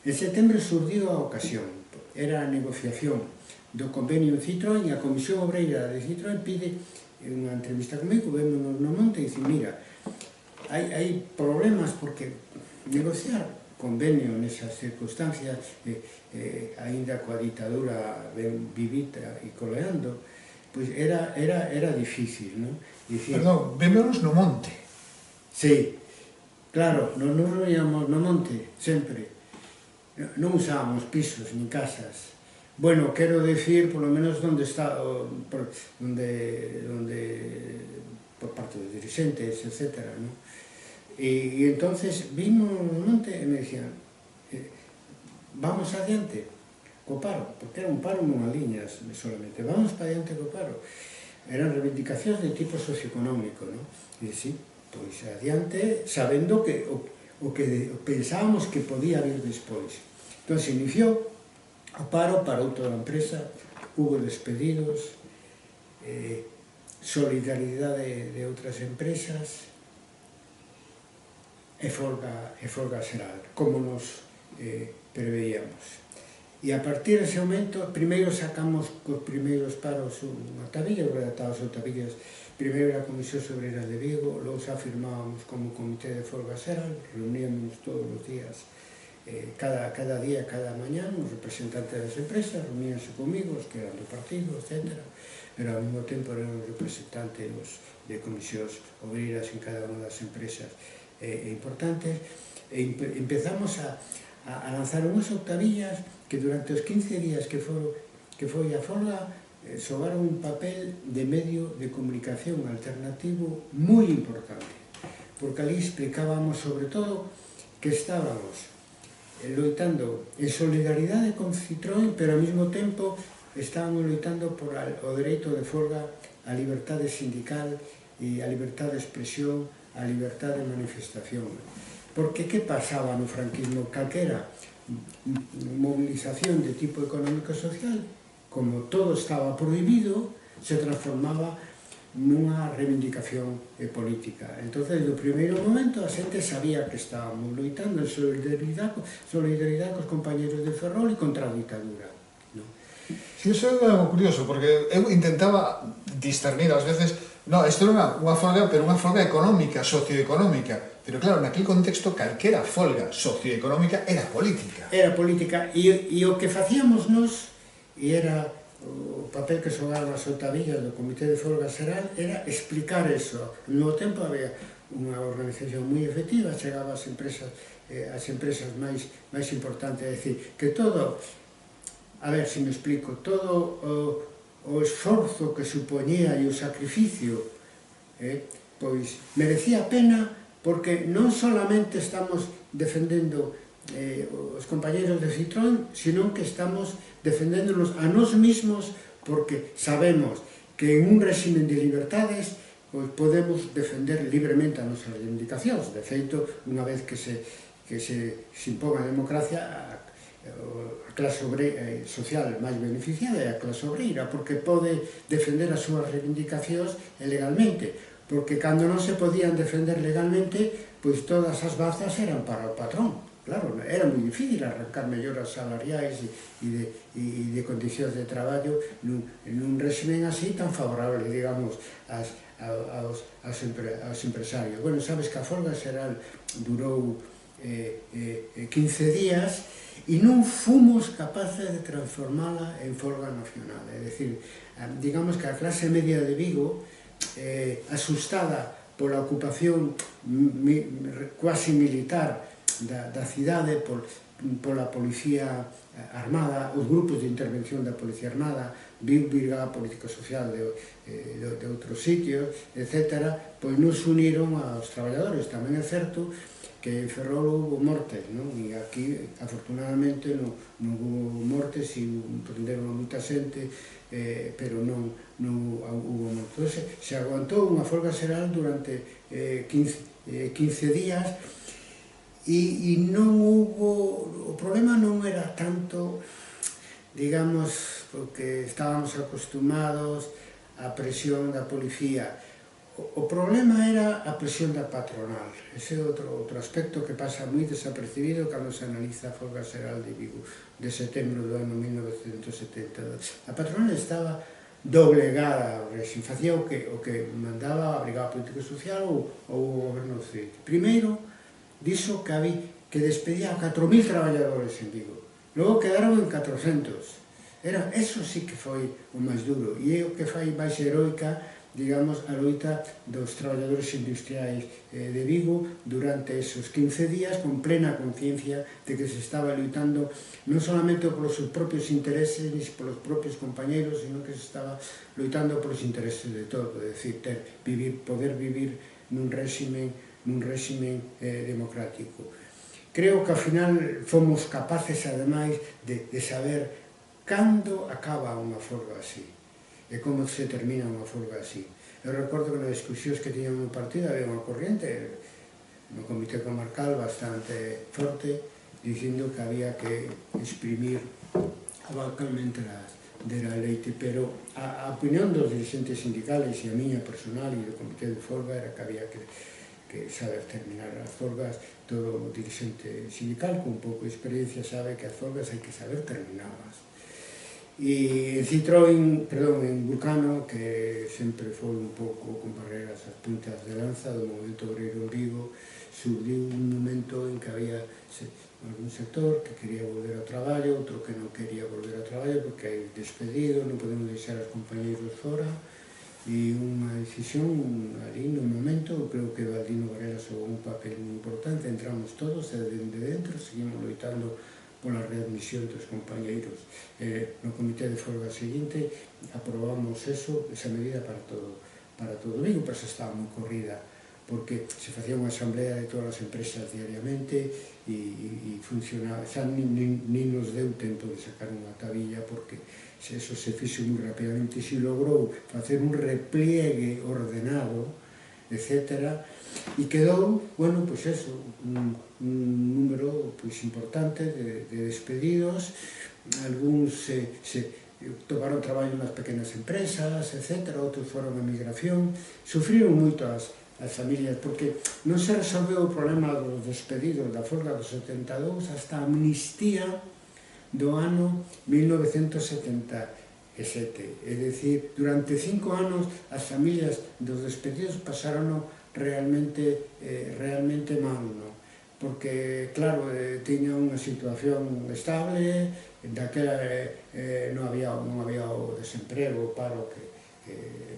En setembro surdiu a ocasión, era a negociación do convenio en Citroën, e a Comisión Obreira de Citroën pide unha entrevista comigo, vémonos no monte, e dice, mira, hai problemas porque negociar convenio nesas circunstancias, aínda coa ditadura ben vivita e coleando, pois era difícil, non? Perdón, vémonos no monte. Sí, claro, nos reuníamos no monte, sempre. Non usábamos pisos ni casas. Bueno, quero decir, por lo menos, onde está, por parte dos dirigentes, etc., non? E entonces vimos no monte e me decían, vamos adiante co paro, porque era un paro nunha liña solamente, vamos para adiante co paro. Eran reivindicacións de tipo socioeconómico, non? E sí, pois adiante, sabendo que o que pensábamos que podía vir despois. Entón se iniciou o paro, parou toda a empresa, hubo despedidos, solidaridade de outras empresas, e folga xeral, como nos preveíamos. E a partir dese momento, primeiro sacamos cos primeiros paros unha tabilla, redactados tabillas, primeiro a Comisión Obreira de Vigo, logo xa firmábamos como comité de folga xeral, reuníamos todos os días, cada día, cada mañán, os representantes das empresas reuníanse comigo, os que eran do partido, etc. Pero ao mesmo tempo eran os representantes de comisións obreiras en cada unha das empresas importantes, e empezamos a lanzar unhas octavillas que durante os 15 días que foi a folga xogaron un papel de medio de comunicación alternativo moi importante, porque ali explicábamos sobre todo que estábamos loitando en solidaridade con Citroën, pero ao mesmo tempo estábamos loitando por o dereito de folga, a libertade sindical e a libertade de expresión, a libertade de manifestación. Porque que pasaba no franquismo? Calquera movilización de tipo económico-social, como todo estaba prohibido, se transformaba nunha reivindicación política. Entonces, do primeiro momento, a xente sabía que estábamos loitando en solidaridade cos compañeros de Ferrol e contra a ditadura. Si, iso é algo curioso, porque eu intentaba discernir ás veces, no, isto era unha folga, pero unha folga económica, socioeconómica, pero claro, naquele contexto, calquera folga socioeconómica era política. Era política, e o que facíamos nos, e era o papel que xogaban as oitavillas do Comité de Folga Xeral, era explicar eso. No tempo había unha organización moi efectiva, chegaba ás empresas máis importantes, é dicir, que todo, a ver se me explico, todo o esforzo que supoñía e o sacrificio, pois merecía a pena, porque non solamente estamos defendendo os compañeros de Citroën, sino que estamos defendéndonos a nós mesmos, porque sabemos que en un régimen de libertades podemos defender libremente as nosas reivindicacións. De feito, unha vez que se impón a democracia, a clase social máis beneficiada é a clase obreira, porque pode defender as súas reivindicacións legalmente, porque cando non se podían defender legalmente, pois todas as bazas eran para o patrón. Claro, era moi difícil arrancar melloras salariais e de condicións de traballo nun régimen así tan favorable, digamos, aos empresarios. Bueno, sabes que a folga xeral durou 15 días e non fomos capaces de transformala en folga nacional. É dicir, digamos que a clase media de Vigo, asustada pola ocupación quasi militar da cidade, pola policía armada, os grupos de intervención da policía armada, Brigada Político-Social de outros sitios, etc., pois nos uniron aos traballadores. Tamén é certo que en Ferrol houve mortes, e aquí, afortunadamente, non houve mortes, e prenderon a moita xente, pero non houve mortes. Se aguantou unha folga xeral durante 15 días, e non houve, o problema non era tanto, digamos, porque estábamos acostumados á presión da policía. O problema era a presión da patronal. Ese é outro aspecto que pasa moi desapercibido cando se analiza a folga xeral de Vigo de setembro do ano 1972. A patronal estaba doblegada ao réxime, facía o que mandaba a Brigada Político-Social ou o goberno civil. Primeiro, dixo que despedía a 4.000 traballadores en Vigo. Logo quedaron en 400. Eso sí que foi o máis duro, e é o que fai máis heroica, digamos, a loita dos traballadores industriais de Vigo durante esos 15 días, con plena conciencia de que se estaba loitando non solamente polos seus propios intereses, ni polos propios compañeros, sino que se estaba loitando polos intereses de todo, é dicir, poder vivir nun régimen democrático. Creo que ao final fomos capaces, ademais, de saber cando acaba unha folga así e como se termina unha folga así. Eu recordo que nas discusións que tiñamos no partido había unha corriente no comité comarcal bastante forte dicindo que había que exprimir a vaca mentras dera leite, pero a opinión dos dirigentes sindicales e a miña personal e do comité de folga era que había que saber terminar as folgas. Todo dirigente sindical con un pouco de experiencia sabe que as folgas hai que saber terminarlas. E en Citroën, en Vulcano, que sempre foi un pouco con barreras as puntas de lanza do movimento obreiro en Vigo, surdiu un momento en que había algún sector que quería volver ao traballo, outro que non quería volver ao traballo porque hai despedido, non podemos deixar os compañeros fora, e unha decisión ali no momento, creo que Baldino Varela xogou un papel moi importante, entramos todos e dende dentro seguimos loitando pola readmisión dos compañeiros. No comité de folga seguinte aprobamos esa medida para todo Vigo, pero se estaba moi corrida, porque se facía unha asamblea de todas as empresas diariamente e funcionaba, xa nin nos deu tempo de sacar unha tabilla, porque eso se fixo moi rapidamente e se logrou facer un repliegue ordenado, etcétera, e quedou, bueno, pois eso, un número importante de despedidos, algúns tomaron traballo nas pequenas empresas, etcétera, outros foron a migración, sufriron moito as familias, porque non se resolveu o problema dos despedidos da folga do 72 hasta a amnistía do ano 1977. É dicir, durante 5 anos as familias dos despedidos pasaron realmente mal, non? Porque, claro, tiña unha situación estable, daquela non había o desemprego, o paro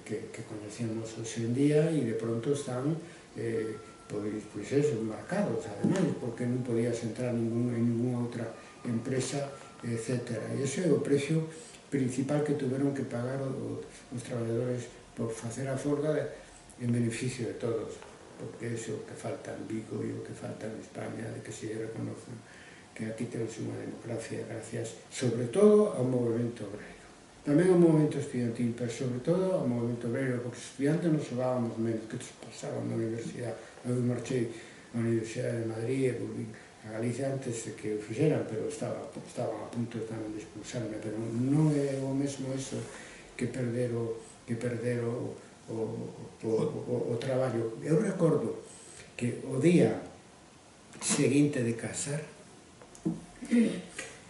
que conocemos hoxe en día, e de pronto están pois eso, marcados, ademais, porque non podías entrar en ninguna outra empresa, etc. E ese é o precio principal que tuveron que pagar os traballadores por facer a folga en beneficio de todos, porque é o que falta en Vigo e o que falta en España, de que se reconozca que aquí temos unha democracia gracias, sobre todo, ao movimento obrero. Tamén ao movimento estudiantil, pero sobre todo ao movimento obrero, porque os estudiantes nos xogábamos menos, que pasaban na universidade. Eu marchei á Universidade de Madrid e volví a Galicia antes de que o fixeran, pero estaban a punto de expulsarme, pero non é o mesmo eso que perder o traballo. Eu recordo que o día seguinte de casar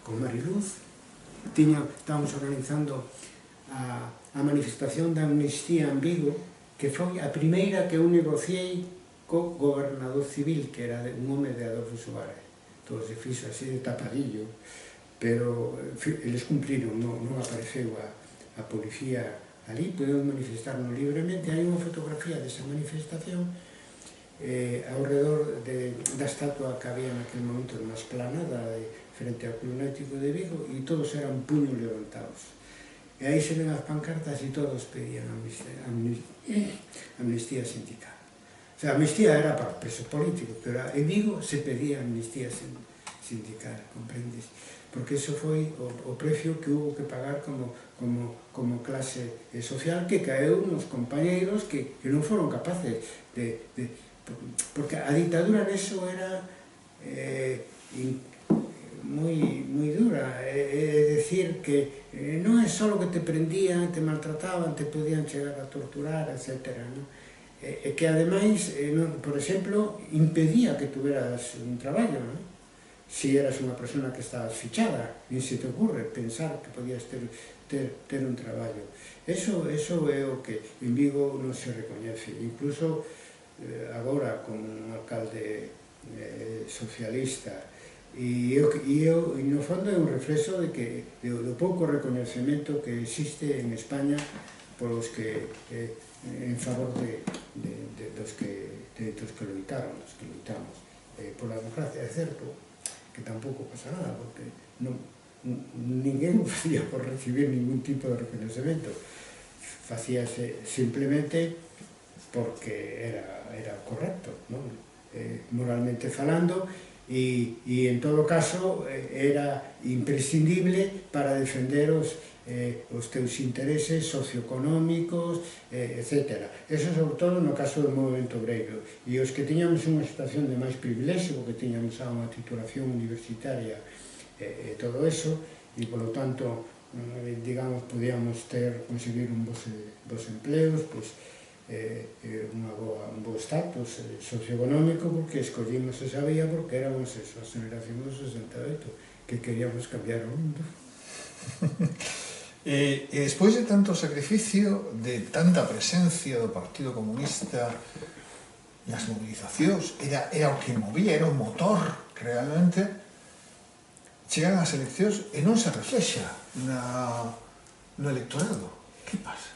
con Mariluz estábamos organizando a manifestación da amnistía en Vigo, que foi a primeira que eu negociei co gobernador civil, que era un home de Adolfo Suárez. Todo se fixo así de tapadillo, pero eles cumpriron, non apareceu a policía ali, podemos manifestarnos libremente. Hai unha fotografía desa manifestación ao redor da estatua que había naquele momento na esplanada frente ao Club Náutico de Vigo, e todos eran puños levantados. E aí se ven as pancartas e todos pedían amnistía sindical. O sea, a amnistía era para presos políticos, pero en Vigo se pedía amnistía sindical, comprendes? Porque eso foi o precio que hubo que pagar como clase social, que caeu nos compañeiros que non foron capaces porque a ditadura neso era moi dura, é dicir que non é só que te prendían, te maltrataban, te podían chegar a torturar, etc. E que ademais, por exemplo, impedía que tuveras un traballo, si eras unha persona que estabas fichada, nin se te ocurre pensar que podías ter un traballo. Eso é o que en Vigo non se recoñece. Incluso agora con un alcalde socialista, e no fondo é un reflexo do pouco recoñecemento que existe en España polos que en favor dos que loitamos pola democracia. É certo que tampouco pasa nada, porque ninguén o facía por recibir ningún tipo de reconocimiento, facíase simplemente porque era correcto, moralmente falando, e en todo caso era imprescindible para defender os teus intereses socioeconómicos, etc. Eso sobre todo no caso do movimento obreiro. E os que tiñamos unha situación de máis privilexio, porque tiñamos xa unha titulación universitaria e todo eso, e polo tanto, digamos, podíamos conseguir un bons empleos, un bo estatus socioeconómico, porque escollimos esa vía, porque éramos eso, a generación do 68, que queríamos cambiar o mundo. E despois de tanto sacrificio, de tanta presencia do Partido Comunista nas movilizacións, era o que movía, era o motor que realmente chegan as eleccións e non se reflexa no electorado. Que pasa?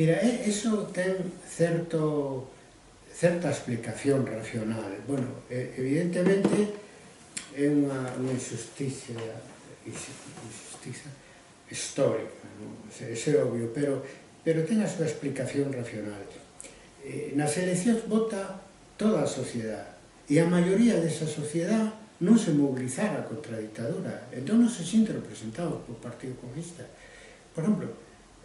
Mira, eso ten certa explicación racional. Bueno, evidentemente, é unha injusticia histórica, non? Ese é obvio, pero ten a súa explicación racional. Nas eleccións vota toda a sociedade, e a maioría desa sociedade non se mobilizara contra a dictadura, entón non se sinten representados por Partido Comunista. Por exemplo,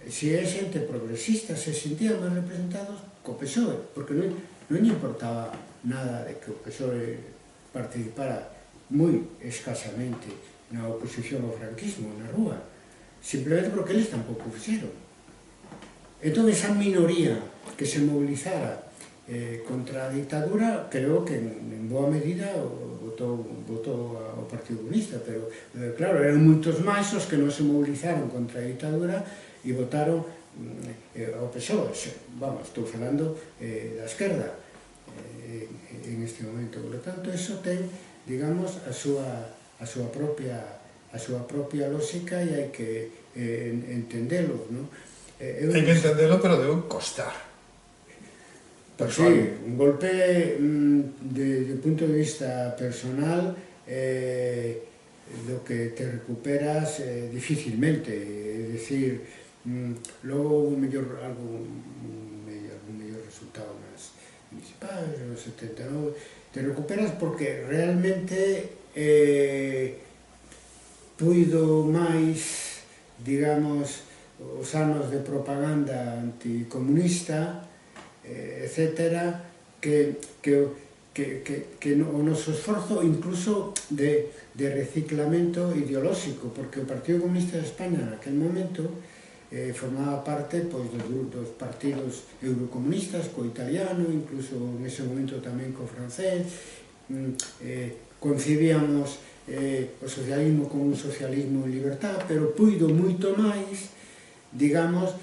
se é xente progresista, se sentían máis representados co PSOE, porque non lle importaba nada de que o PSOE participara moi escasamente na oposición ao franquismo, na rúa, simplemente porque eles tampouco fixeron. Entón, esa minoría que se mobilizara contra a dictadura, creo que en boa medida votou ao Partido Comunista, pero claro, eran moitos máis os que non se movilizaron contra a dictadura e votaron ao PSOE. Vamos, estou falando da esquerda en este momento. Por lo tanto, eso ten, digamos, a súa propia lógica e hai que entendelo, non? Hai que entendelo, pero debe costar. Sí, un golpe de punto de vista personal do que te recuperas dificilmente, é dicir, logo algún mellor resultado nas municipais, nos 79, te recuperas porque realmente puido máis, digamos, os anos de propaganda anticomunista, etcétera, que o noso esforzo incluso de reciclamento ideolóxico, porque o Partido Comunista de España naquel momento formaba parte dos partidos eurocomunistas, co italiano, incluso nese momento tamén co francés. Concibíamos o socialismo como un socialismo en libertad, pero puido moito máis, digamos,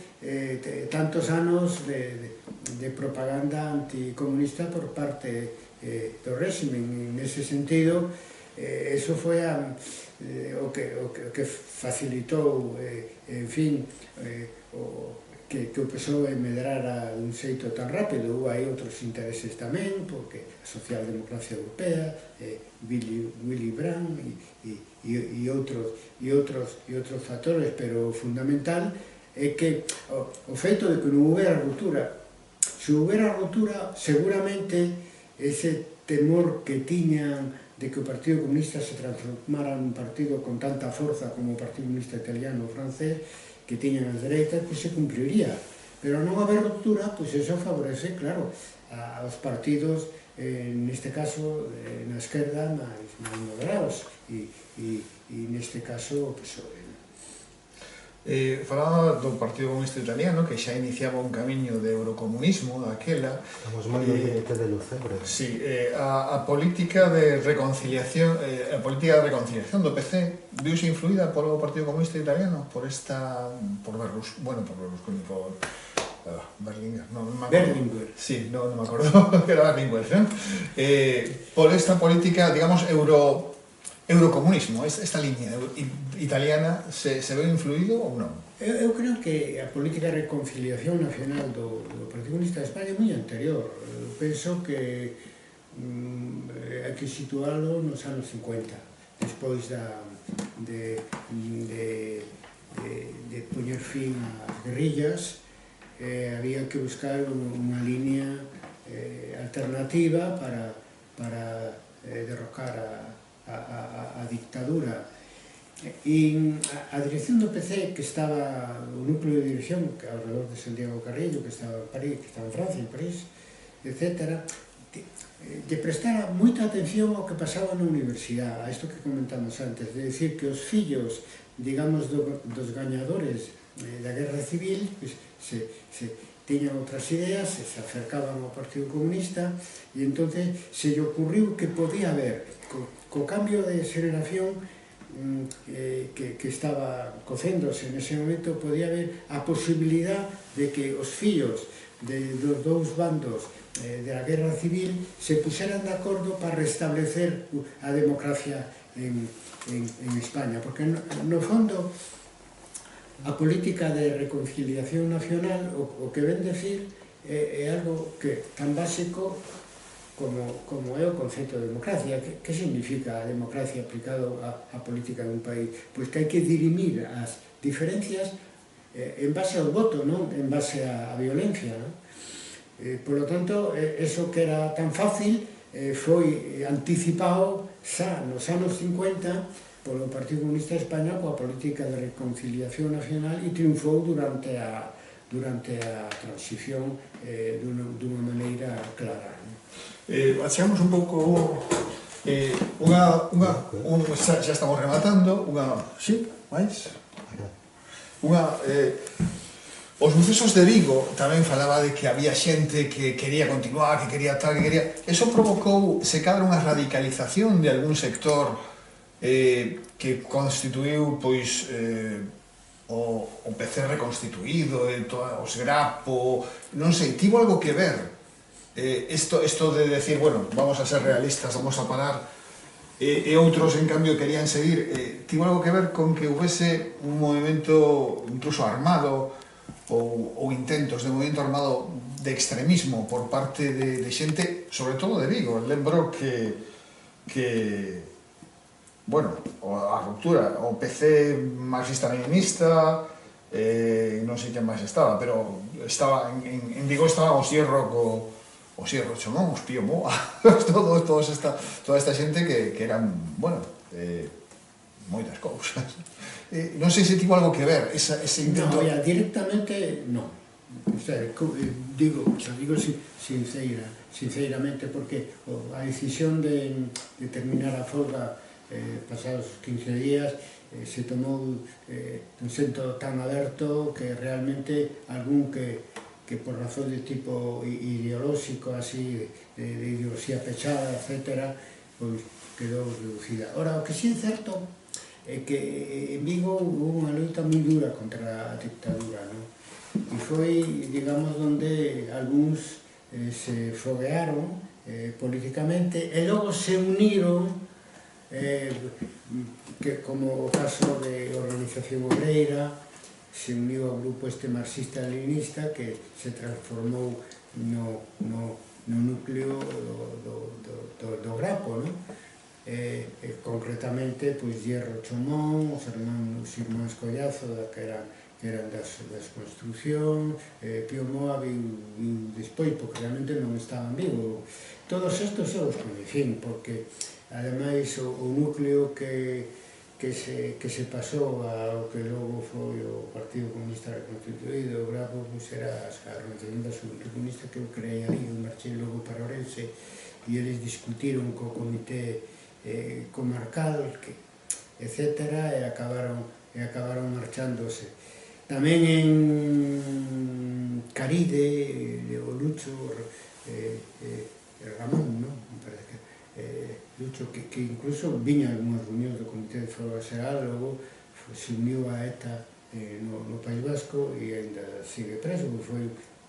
tantos anos de propaganda anticomunista por parte do réximen. Nese sentido, eso foi o que facilitou, en fin, que o PSOE medrara dun xeito tan rápido. Hai outros intereses tamén, porque a socialdemocracia europea, Willy Brandt e outros factores, pero o fundamental é que o feito de que non houbera ruptura, se houbera ruptura, seguramente ese temor que tiñan de que o Partido Comunista se transformara nun partido con tanta forza como o Partido Comunista italiano ou francés, que tiñan as dereitas, pois se cumpliría. Pero non haber ruptura, pois eso favorece, claro, aos partidos, neste caso, na esquerda, máis moderados, e neste caso, o PSOE. Falaba do Partido Comunista Italiano, que xa iniciaba un camiño de eurocomunismo daquela. Estamos moi no límite de Lucebre. Sí, a política de reconciliación do PC viuse influída polo Partido Comunista Italiano, por Berlusconi, por Berlinguer, non me acordo. Berlinguer. Sí, non me acordo que era Berlinguer, non? Por esta política, digamos, eurocomunismo, esta liña italiana, se ve influído ou non? Eu creo que a política de reconciliación nacional do Partido Comunista de España é moi anterior. Eu penso que hai que situalo nos anos 50, despois de poñer fin ás guerrillas. Había que buscar unha liña alternativa para derrocar a dictadura. E a dirección do PC, que estaba o núcleo de dirección, que alrededor de Santiago Carrillo, que estaba en París, que estaba en Francia, en París, etc., de prestar moita atención ao que pasaba na universidade, a isto que comentamos antes, de decir que os fillos, digamos, dos gañadores da Guerra Civil, se tiñan outras ideas, se acercaban ao Partido Comunista, e entonces se lle ocurriu que podía haber, co cambio de xeración que estaba cocéndose nese momento, podía haber a posibilidad de que os fillos dos dous bandos da Guerra Civil se puseran de acordo para restablecer a democracia en España, porque no fondo a política de reconciliación nacional o que ven decir é algo que tan básico como é o concepto de democracia. Que significa a democracia aplicado á política dun país? Pois que hai que dirimir as diferencias en base ao voto, non en base á violencia, non? Por lo tanto, eso que era tan fácil foi anticipado xa nos anos 50 polo Partido Comunista de España coa política de reconciliación nacional e triunfou durante a transición dunha maneira clara. Achegamos un pouco xa estamos rematando sí, máis os sucesos de Vigo tamén falaba de que había xente que quería continuar, que quería tal, que quería... Eso provocou, se cadra, unha radicalización de algún sector que constituiu, pois, o PC reconstituído, os Grapo, non sei, tivo algo que ver isto de decir, bueno, vamos a ser realistas, vamos a parar, e outros, en cambio, querían seguir, tivo algo que ver con que houvese un movimento incluso armado ou intentos de movimento armado de extremismo por parte de xente, sobre todo de Vigo. Lembro que bueno, a ruptura, o PC marxista-leninista, non sei quen máis estaba, pero en Vigo estaba o Sierro Chomón, os Pío Moa, toda esta xente que eran, bueno, moitas cousas. Non sei se tivo algo que ver ese intento... No, directamente non. Digo sinceramente, porque a decisión de terminar a folga pasados 15 días se tomou un sento tan aberto que realmente algún que por razón de tipo ideolóxico, así, de ideoloxía pechada, etc., pois quedou reducida. Ora, o que sí é certo é que en Vigo hubo unha loita moi dura contra a dictadura, non? E foi, digamos, onde algúns se foguearon políticamente e logo se uniron, como o caso de Organización Obreira, se uniu ao grupo marxista-leninista que se transformou no núcleo do Grapo, non? Concretamente, pois, Hierro Chomón, os irmáns Collazo, que eran das construccións, Pío Moa viu despois, porque realmente non estaban vivos. Todos estos eu os coñecín, porque, ademais, o núcleo que se pasou ao que logo foi o Partido Comunista reconstituído, o Grapo, pois era a Organización da Xuventude Comunista, que eu creei ali, eu marchei logo para Ourense, e eles discutiron co comité comarcal, etc., e acabaron marchándose. Tamén en Caride, o Lucho Ramón, non? Me parece que Lucho, que incluso viña en algunhas reunións do Comité de Folga Xeral, logo se uniu a ETA no País Vasco e ainda sigue preso,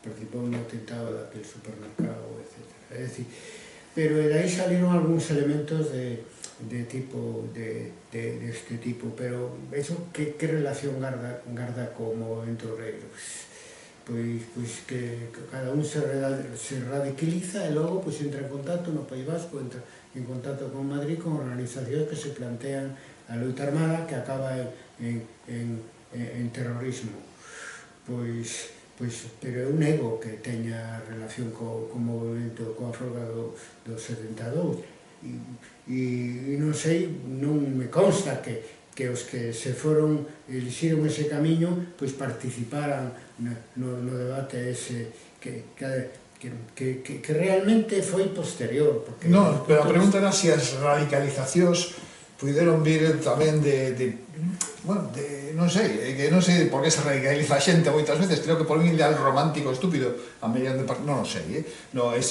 participou no atentado daquele supermercado, etc. É dicir, pero de aí salieron algúns elementos deste tipo, pero eso que relación garda co movimento obreiro? Pois que cada un se radicaliza e logo entra en contacto no País Vasco, entra en contacto con Madrid, con organizacións que se plantean a loita armada que acaba en terrorismo. Pero eu nego que teña relación co movimento, coa folga do 72, e non sei, non me consta que os que se foron, elixiron ese camiño, pois participaran no debate ese que realmente foi posterior. Non, pero a pregunta era se as radicalizacións puideron vir tamén bueno, non sei, que non sei por que se radicaliza a xente moitas veces, creo que por un ideal romántico estúpido, a medida de non sei,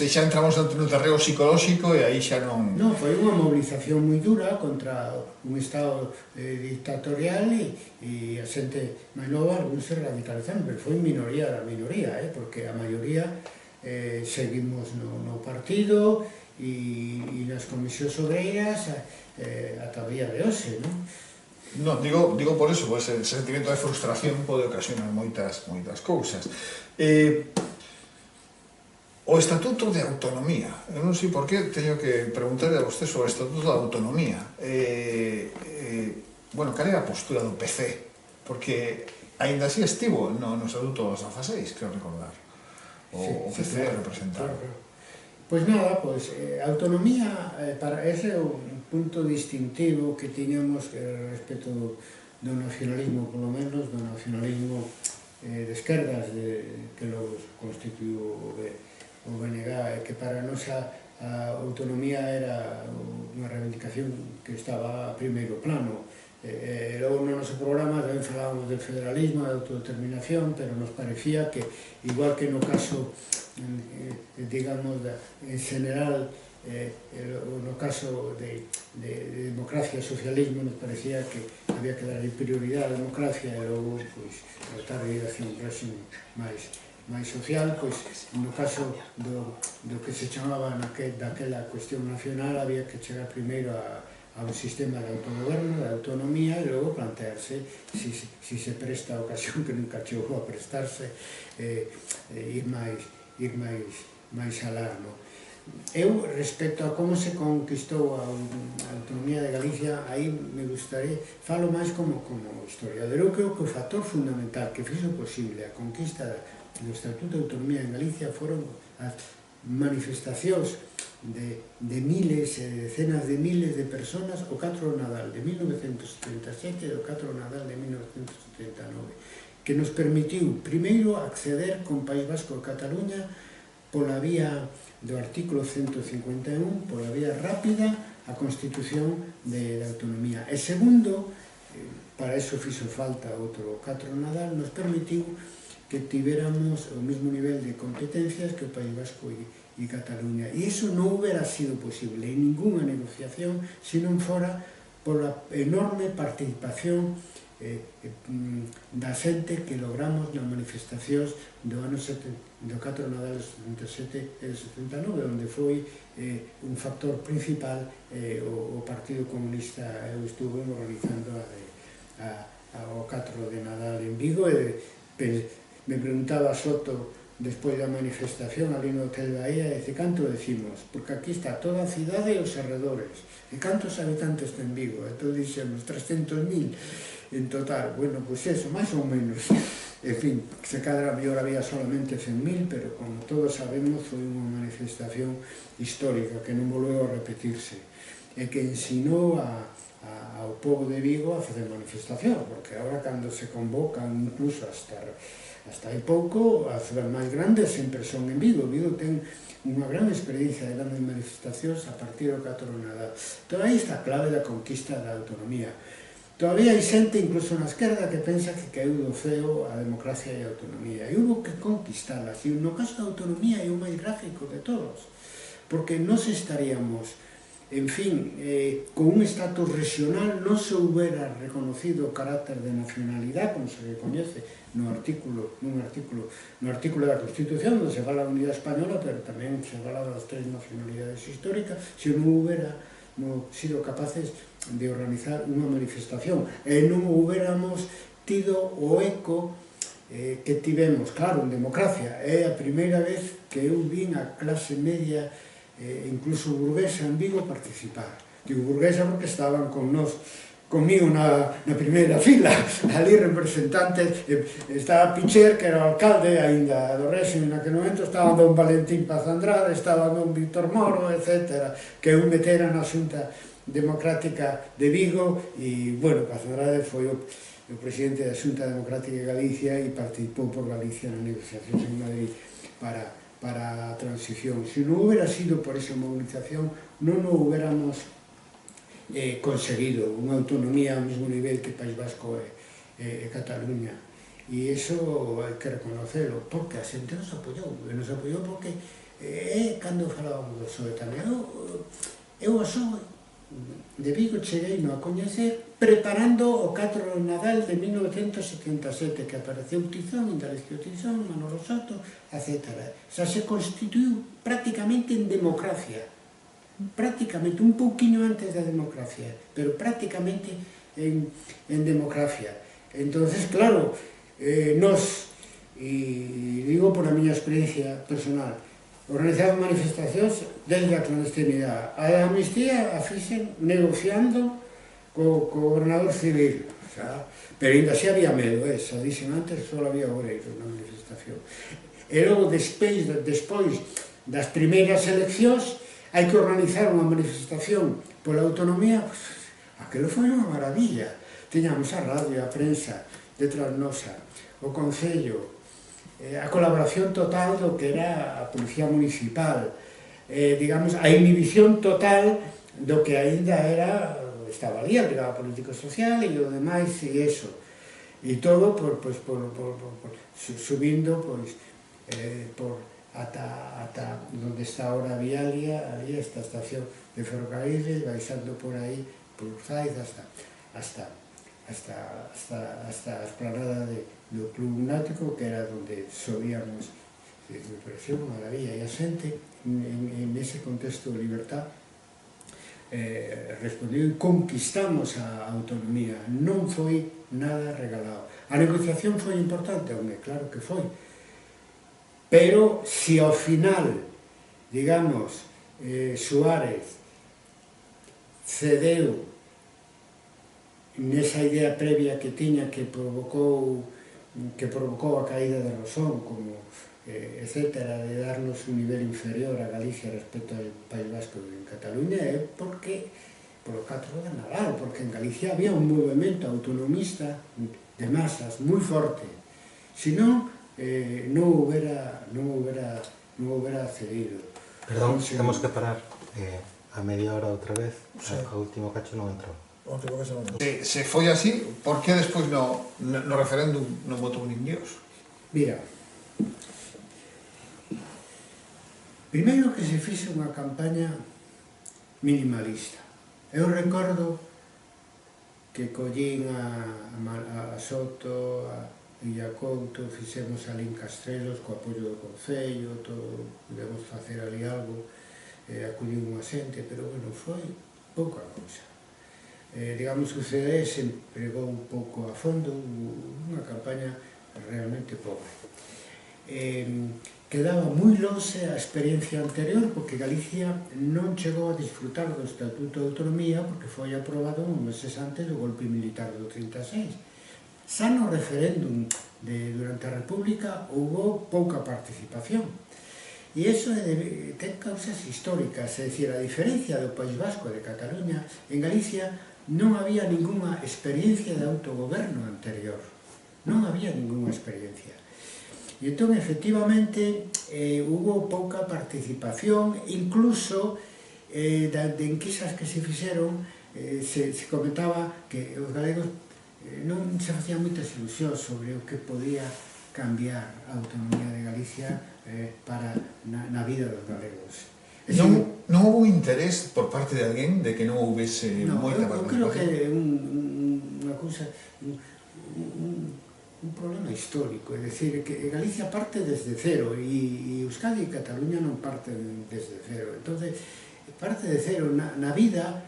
xa entramos no terreo psicolóxico e aí xa non... Non, foi unha movilización moi dura contra un estado dictatorial e a xente máis nova, algún se radicalizaron, pero foi minoría da minoría, porque a maioría seguimos no partido e nas comisións obreiras ata o día de hoxe, non? Non, digo por eso, ese sentimento de frustración pode ocasionar moitas cousas. O Estatuto de Autonomía. Eu non sei por que teño que preguntarle a vostede sobre o Estatuto de Autonomía. Bueno, cal é a postura do PC? Porque aínda así estivo no Estatuto dos 16, creo recordar. O PC representado. Pois nada, autonomía, para ese é un punto distintivo que tiñamos respecto do nacionalismo, polo menos do nacionalismo de esquerdas que logo constituiu o BNG, que para a nosa autonomía era unha reivindicación que estaba a primeiro plano. Logo no noso programa tamén falábamos del federalismo, da autodeterminación, pero nos parecía que, igual que no caso, digamos, en general, no caso de democracia e socialismo, nos parecía que había que dar prioridade á democracia e logo tratar de ir hacia un régimen máis social. No caso do que se chamaba daquela cuestión nacional, había que chegar primeiro a un sistema de autogoberno, de autonomía, e logo plantearse si se presta a ocasión, que nunca chegou a prestarse, ir máis alá. Eu, respecto a como se conquistou a autonomía de Galicia, aí me gustaría, falo máis como historiador. Eu creo que o factor fundamental que fixo posible a conquista do Estatuto de Autonomía en Galicia foron as manifestacións de miles e decenas de miles de personas o 4 de Nadal de 1977 e o 4 de Nadal de 1979, que nos permitiu, primeiro, acceder con País Vasco e Cataluña pola vía do artículo 151, pola vía rápida, a constitución de autonomía. E segundo, para eso fixo falta outro 4 de Nadal, nos permitiu que tiveramos o mesmo nivel de competencias que o País Vasco e Cataluña. E iso non hubiera sido posible en ninguna negociación se non fora pola enorme participación da xente que logramos nas manifestacións do 4 de Nadal do 77 e do 79, onde foi un factor principal o Partido Comunista. Eu estuve organizando o 4 de Nadal en Vigo e me preguntaba Soto despois da manifestación ali no Hotel Bahía, e dice, canto decimos? Porque aquí está toda a cidade e os arredores. E cantos habitantes ten Vigo? Entón dixemos 300.000 en total. Bueno, pois eso, máis ou menos. En fin, se cadra mellor había solamente 100.000, pero como todos sabemos foi unha manifestación histórica que non volveu a repetirse e que ensinou ao povo de Vigo a facer manifestación, porque agora cando se convocan incluso hasta hai pouco, as cidades máis grandes sempre son en Vigo. Vigo ten unha gran experiencia de grandes manifestacións a partir do 4 de Nadal. Entón aí está a clave da conquista da autonomía. Todavía hai xente, incluso na esquerda, que pensa que caeu do ceo a democracia e a autonomía. E hubo que conquistalas. E no caso da autonomía é o máis gráfico de todos, porque nos estaríamos, en fin, con un estatus regional, non se houbera reconocido o carácter de nacionalidade, como se recoñece no artículo da Constitución, onde se fala da unidade española, pero tamén se fala das 3 nacionalidades históricas, se non houbera sido capaces de organizar unha manifestación e non houbéramos tido o eco que tivemos. Claro, en democracia é a primeira vez que eu vin a clase media, incluso burguesa en Vigo, participar. Digo burguesa porque estaban comigo na primeira fila, ali representantes, estaba Picher, que era o alcalde aínda do réxime naquele momento, estaba don Valentín Paz Andrade, estaba don Víctor Moro, etc., que eu metera na Xunta Democrática de Vigo, e, bueno, Paz Andrade foi o presidente da Xunta Democrática de Galicia e participou por Galicia nas negociacións en Madrid para a transición. Se non houbera sido por esa movilización, non o houbéramos conseguido unha autonomía ao mesmo nivel que País Vasco e Cataluña. E iso hai que reconocelo, porque a xente nos apoiou porque cando falábamos do PSOE tamén, eu o PSOE de Vigo cheguei a coñecer preparando o 4 de Nadal de 1977, que apareceu Tizón, Indalecio Tizón, Manolo Soto, etc. Xa se constituiu prácticamente en democracia, prácticamente, un pouquiño antes da democracia, pero prácticamente en democracia. Entonces, claro, nos, e digo por a miña experiencia personal, organizaban manifestacións desde a clandestinidade. A amnistía a fixen negociando co gobernador civil, pero ainda xe había medo, xa dixen antes, só había obreiros na manifestación. E logo, despois das primeiras eleccións, hai que organizar unha manifestación pola autonomía. Aquilo foi unha maravilla. Tiñamos a radio, a prensa detrás nosa, o Concello, a colaboración total do que era a Policía Municipal, digamos, a inhibición total do que aínda era, estaba ali, a Brigada Político-Social e o demais, e eso. E todo subindo ata onde está ahora a Vialia, ali esta estación de ferrocarriles, baixando por aí, por Zaiz, hasta a esplanada do Club Náutico, que era onde solíamos. Me pareceu unha maravilla, e a xente, en ese contexto de libertad, respondeu e conquistamos a autonomía. Non foi nada regalado. A negociación foi importante, claro que foi, pero se ao final, digamos, Suárez cedeu nesa idea previa que tiña que provocou a caída de Rosón, como etcétera, de darnos un nivel inferior a Galicia respecto ao País Vasco en Cataluña, é porque polo 4 de Nadal, porque en Galicia había un movimento autonomista de masas moi forte. Senón, non houbera cedido. Perdón, temos que parar a media hora outra vez. O último cacho non entrou. Se foi así, por que despois no referéndum non votou nin Dios? Mira, primeiro que se fixe unha campaña minimalista. Eu recordo que collín a Soto, a Illacouto, fixemos ali en Castrelos co apoio do Concello, pudemos facer ali algo, acudiu unha xente, pero bueno, foi pouca cousa. Digamos que o CD se empregou un pouco a fondo, unha campaña realmente pobre. Quedaba moi lonxe a experiencia anterior, porque Galicia non chegou a disfrutar do Estatuto de Autonomía porque foi aprobado uns meses antes do golpe militar do 36. Xa no referéndum durante a República houve pouca participación. E iso ten causas históricas, é dicir, a diferencia do País Vasco e de Cataluña, en Galicia non había ninguna experiencia de autogoberno anterior. Non había ninguna experiencia. E entón, efectivamente, hubo pouca participación, incluso de enquisas que se fixeron, se comentaba que os galegos non se facían moitas ilusións sobre o que podía cambiar a autonomía de Galicia na vida dos galegos. Non houve interés por parte de alguén de que non houvese moita participación? Eu creo que é unha cousa, un problema histórico, é dicir, que Galicia parte desde cero e Euskadi e Cataluña non parten desde cero. Entón, parte de cero na vida,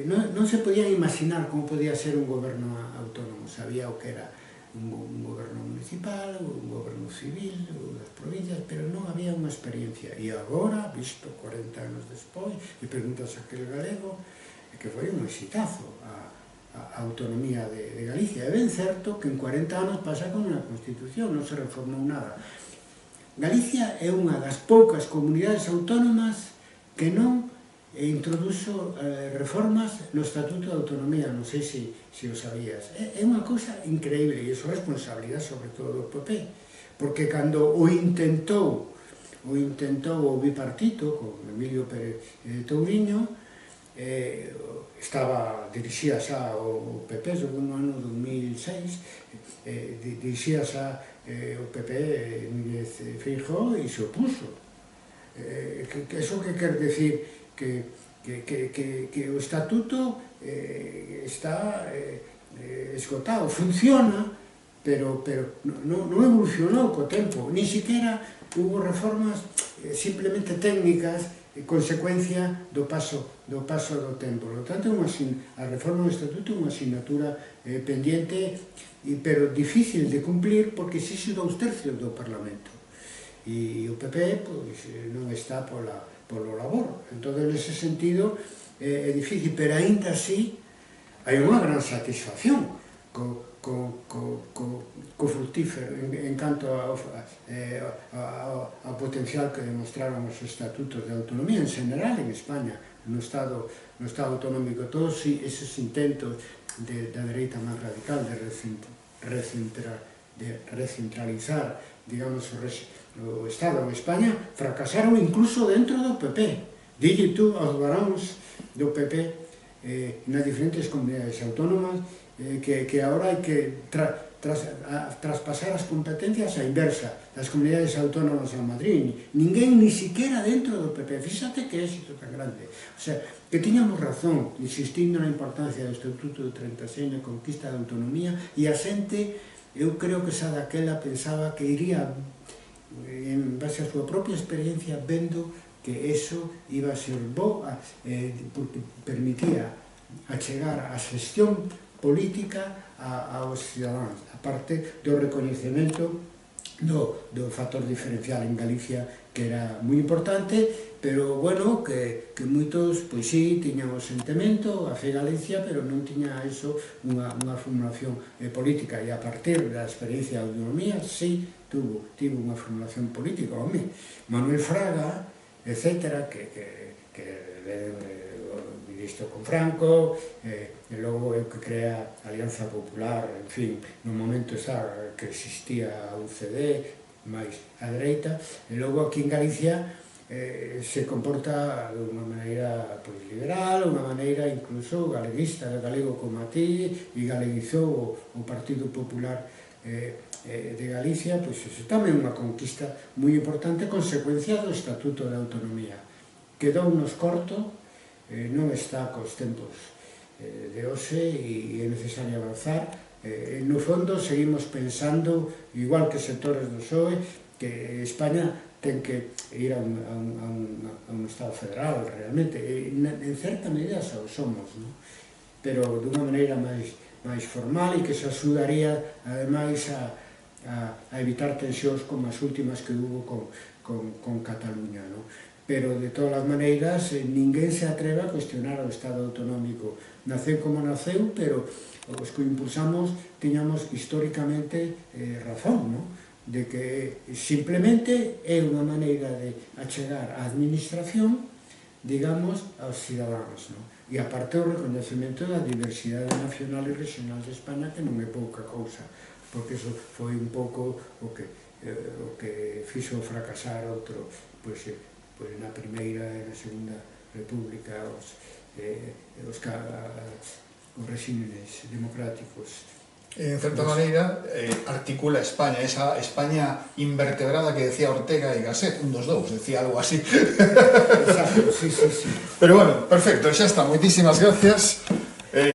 non se podía imaginar como podía ser un goberno autónomo. Sabía o que era un goberno municipal, un goberno civil, das provincias, pero non había unha experiencia. E agora, visto 40 anos despois, e preguntas a aquel galego, que foi un exitazo a autonomía de Galicia. É ben certo que en 40 anos pasa con a Constitución, non se reformou nada. Galicia é unha das poucas comunidades autónomas que non introduzo reformas no Estatuto de Autonomía, non sei se o sabías. É unha cousa increíble, e iso é responsabilidade sobre todo do PP, porque cando o intentou o bipartito, con Emilio Pérez Touriño, estaba dirixía xa o PP, no ano 2006, dirixía xa o PP Núñez Feijóo e se opuso. Eso que quer decir? Que o estatuto está esgotado, funciona, pero non evolucionou co tempo, ni siquiera hubo reformas simplemente técnicas, consecuencia do paso do tempo. Por lo tanto, a reforma do estatuto é unha asignatura pendiente, pero difícil de cumplir porque exixe 2/3 do Parlamento. e o PP pois, non está polo labor. Entón, nese sentido, é difícil, pero aínda así hai unha gran satisfacción co fructífero en canto ao potencial que demostraron os estatutos de autonomía en general en España, no Estado autonómico. Todos esos intentos da dereita máis radical de recentralizar, digamos, o Estado en España fracasaron incluso dentro do PP. Dille tú aos baróns do PP nas diferentes comunidades autónomas que agora hai que traspasar as competencias á inversa das comunidades autónomas a Madrid. Ninguén, ni siquiera dentro do PP. Fíxate que éxito tan grande. O sea, que tiñamos razón insistindo na importancia do Estatuto do 36 na conquista da autonomía, e a xente, eu creo que xa daquela pensaba que iría, en base a súa propia experiencia, vendo que eso iba a ser bo, porque permitía achegar a xestión política aos cidadáns, aparte do recoñecemento do factor diferencial en Galicia, que era moi importante, pero, bueno, que moitos, pois sí, tiñan o sentimento, a fe Galicia, pero non tiña eso unha formulación política, e a partir da experiencia da autonomía, sí, tivo unha formulación política. Home, Manuel Fraga, etcétera, que ministro con Franco, e logo é o que crea a Alianza Popular, en fin, no momento que existía a UCD, máis a dereita, e logo aquí en Galicia se comporta de unha maneira liberal, unha maneira incluso galeguista, galego como a ti, e galeguizou o Partido Popular de Galicia. Pois iso tamén é unha conquista moi importante, consecuencia do Estatuto de Autonomía. Quedou nos corto, non está cos tempos de hoxe, e é necesario avanzar. No fondo, seguimos pensando, igual que sectores do PSOE, que España ten que ir a un Estado federal, realmente. En certa medida xa o somos, non? Pero dunha maneira máis formal, e que se axudaría, ademais, a evitar tensións como as últimas que hubo con Cataluña, non? Pero, de todas as maneiras, ninguén se atreve a cuestionar o Estado autonómico. Naceu como naceu, pero os que o impulsamos tiñamos históricamente razón, non? De que simplemente é unha maneira de achegar a administración, digamos, aos cidadáns, non? E aparte o recoñecemento da diversidade nacional e regional de España, que non é pouca cousa, porque iso foi un pouco o que fixo fracasar outro, pois na Primeira e na Segunda República os regímenes democráticos. En certa maneira, articula España, esa España invertebrada que decía Ortega y Gasset, un dos dous, decía algo así. Exacto, sí. Pero bueno, perfecto, xa está, moitísimas gracias.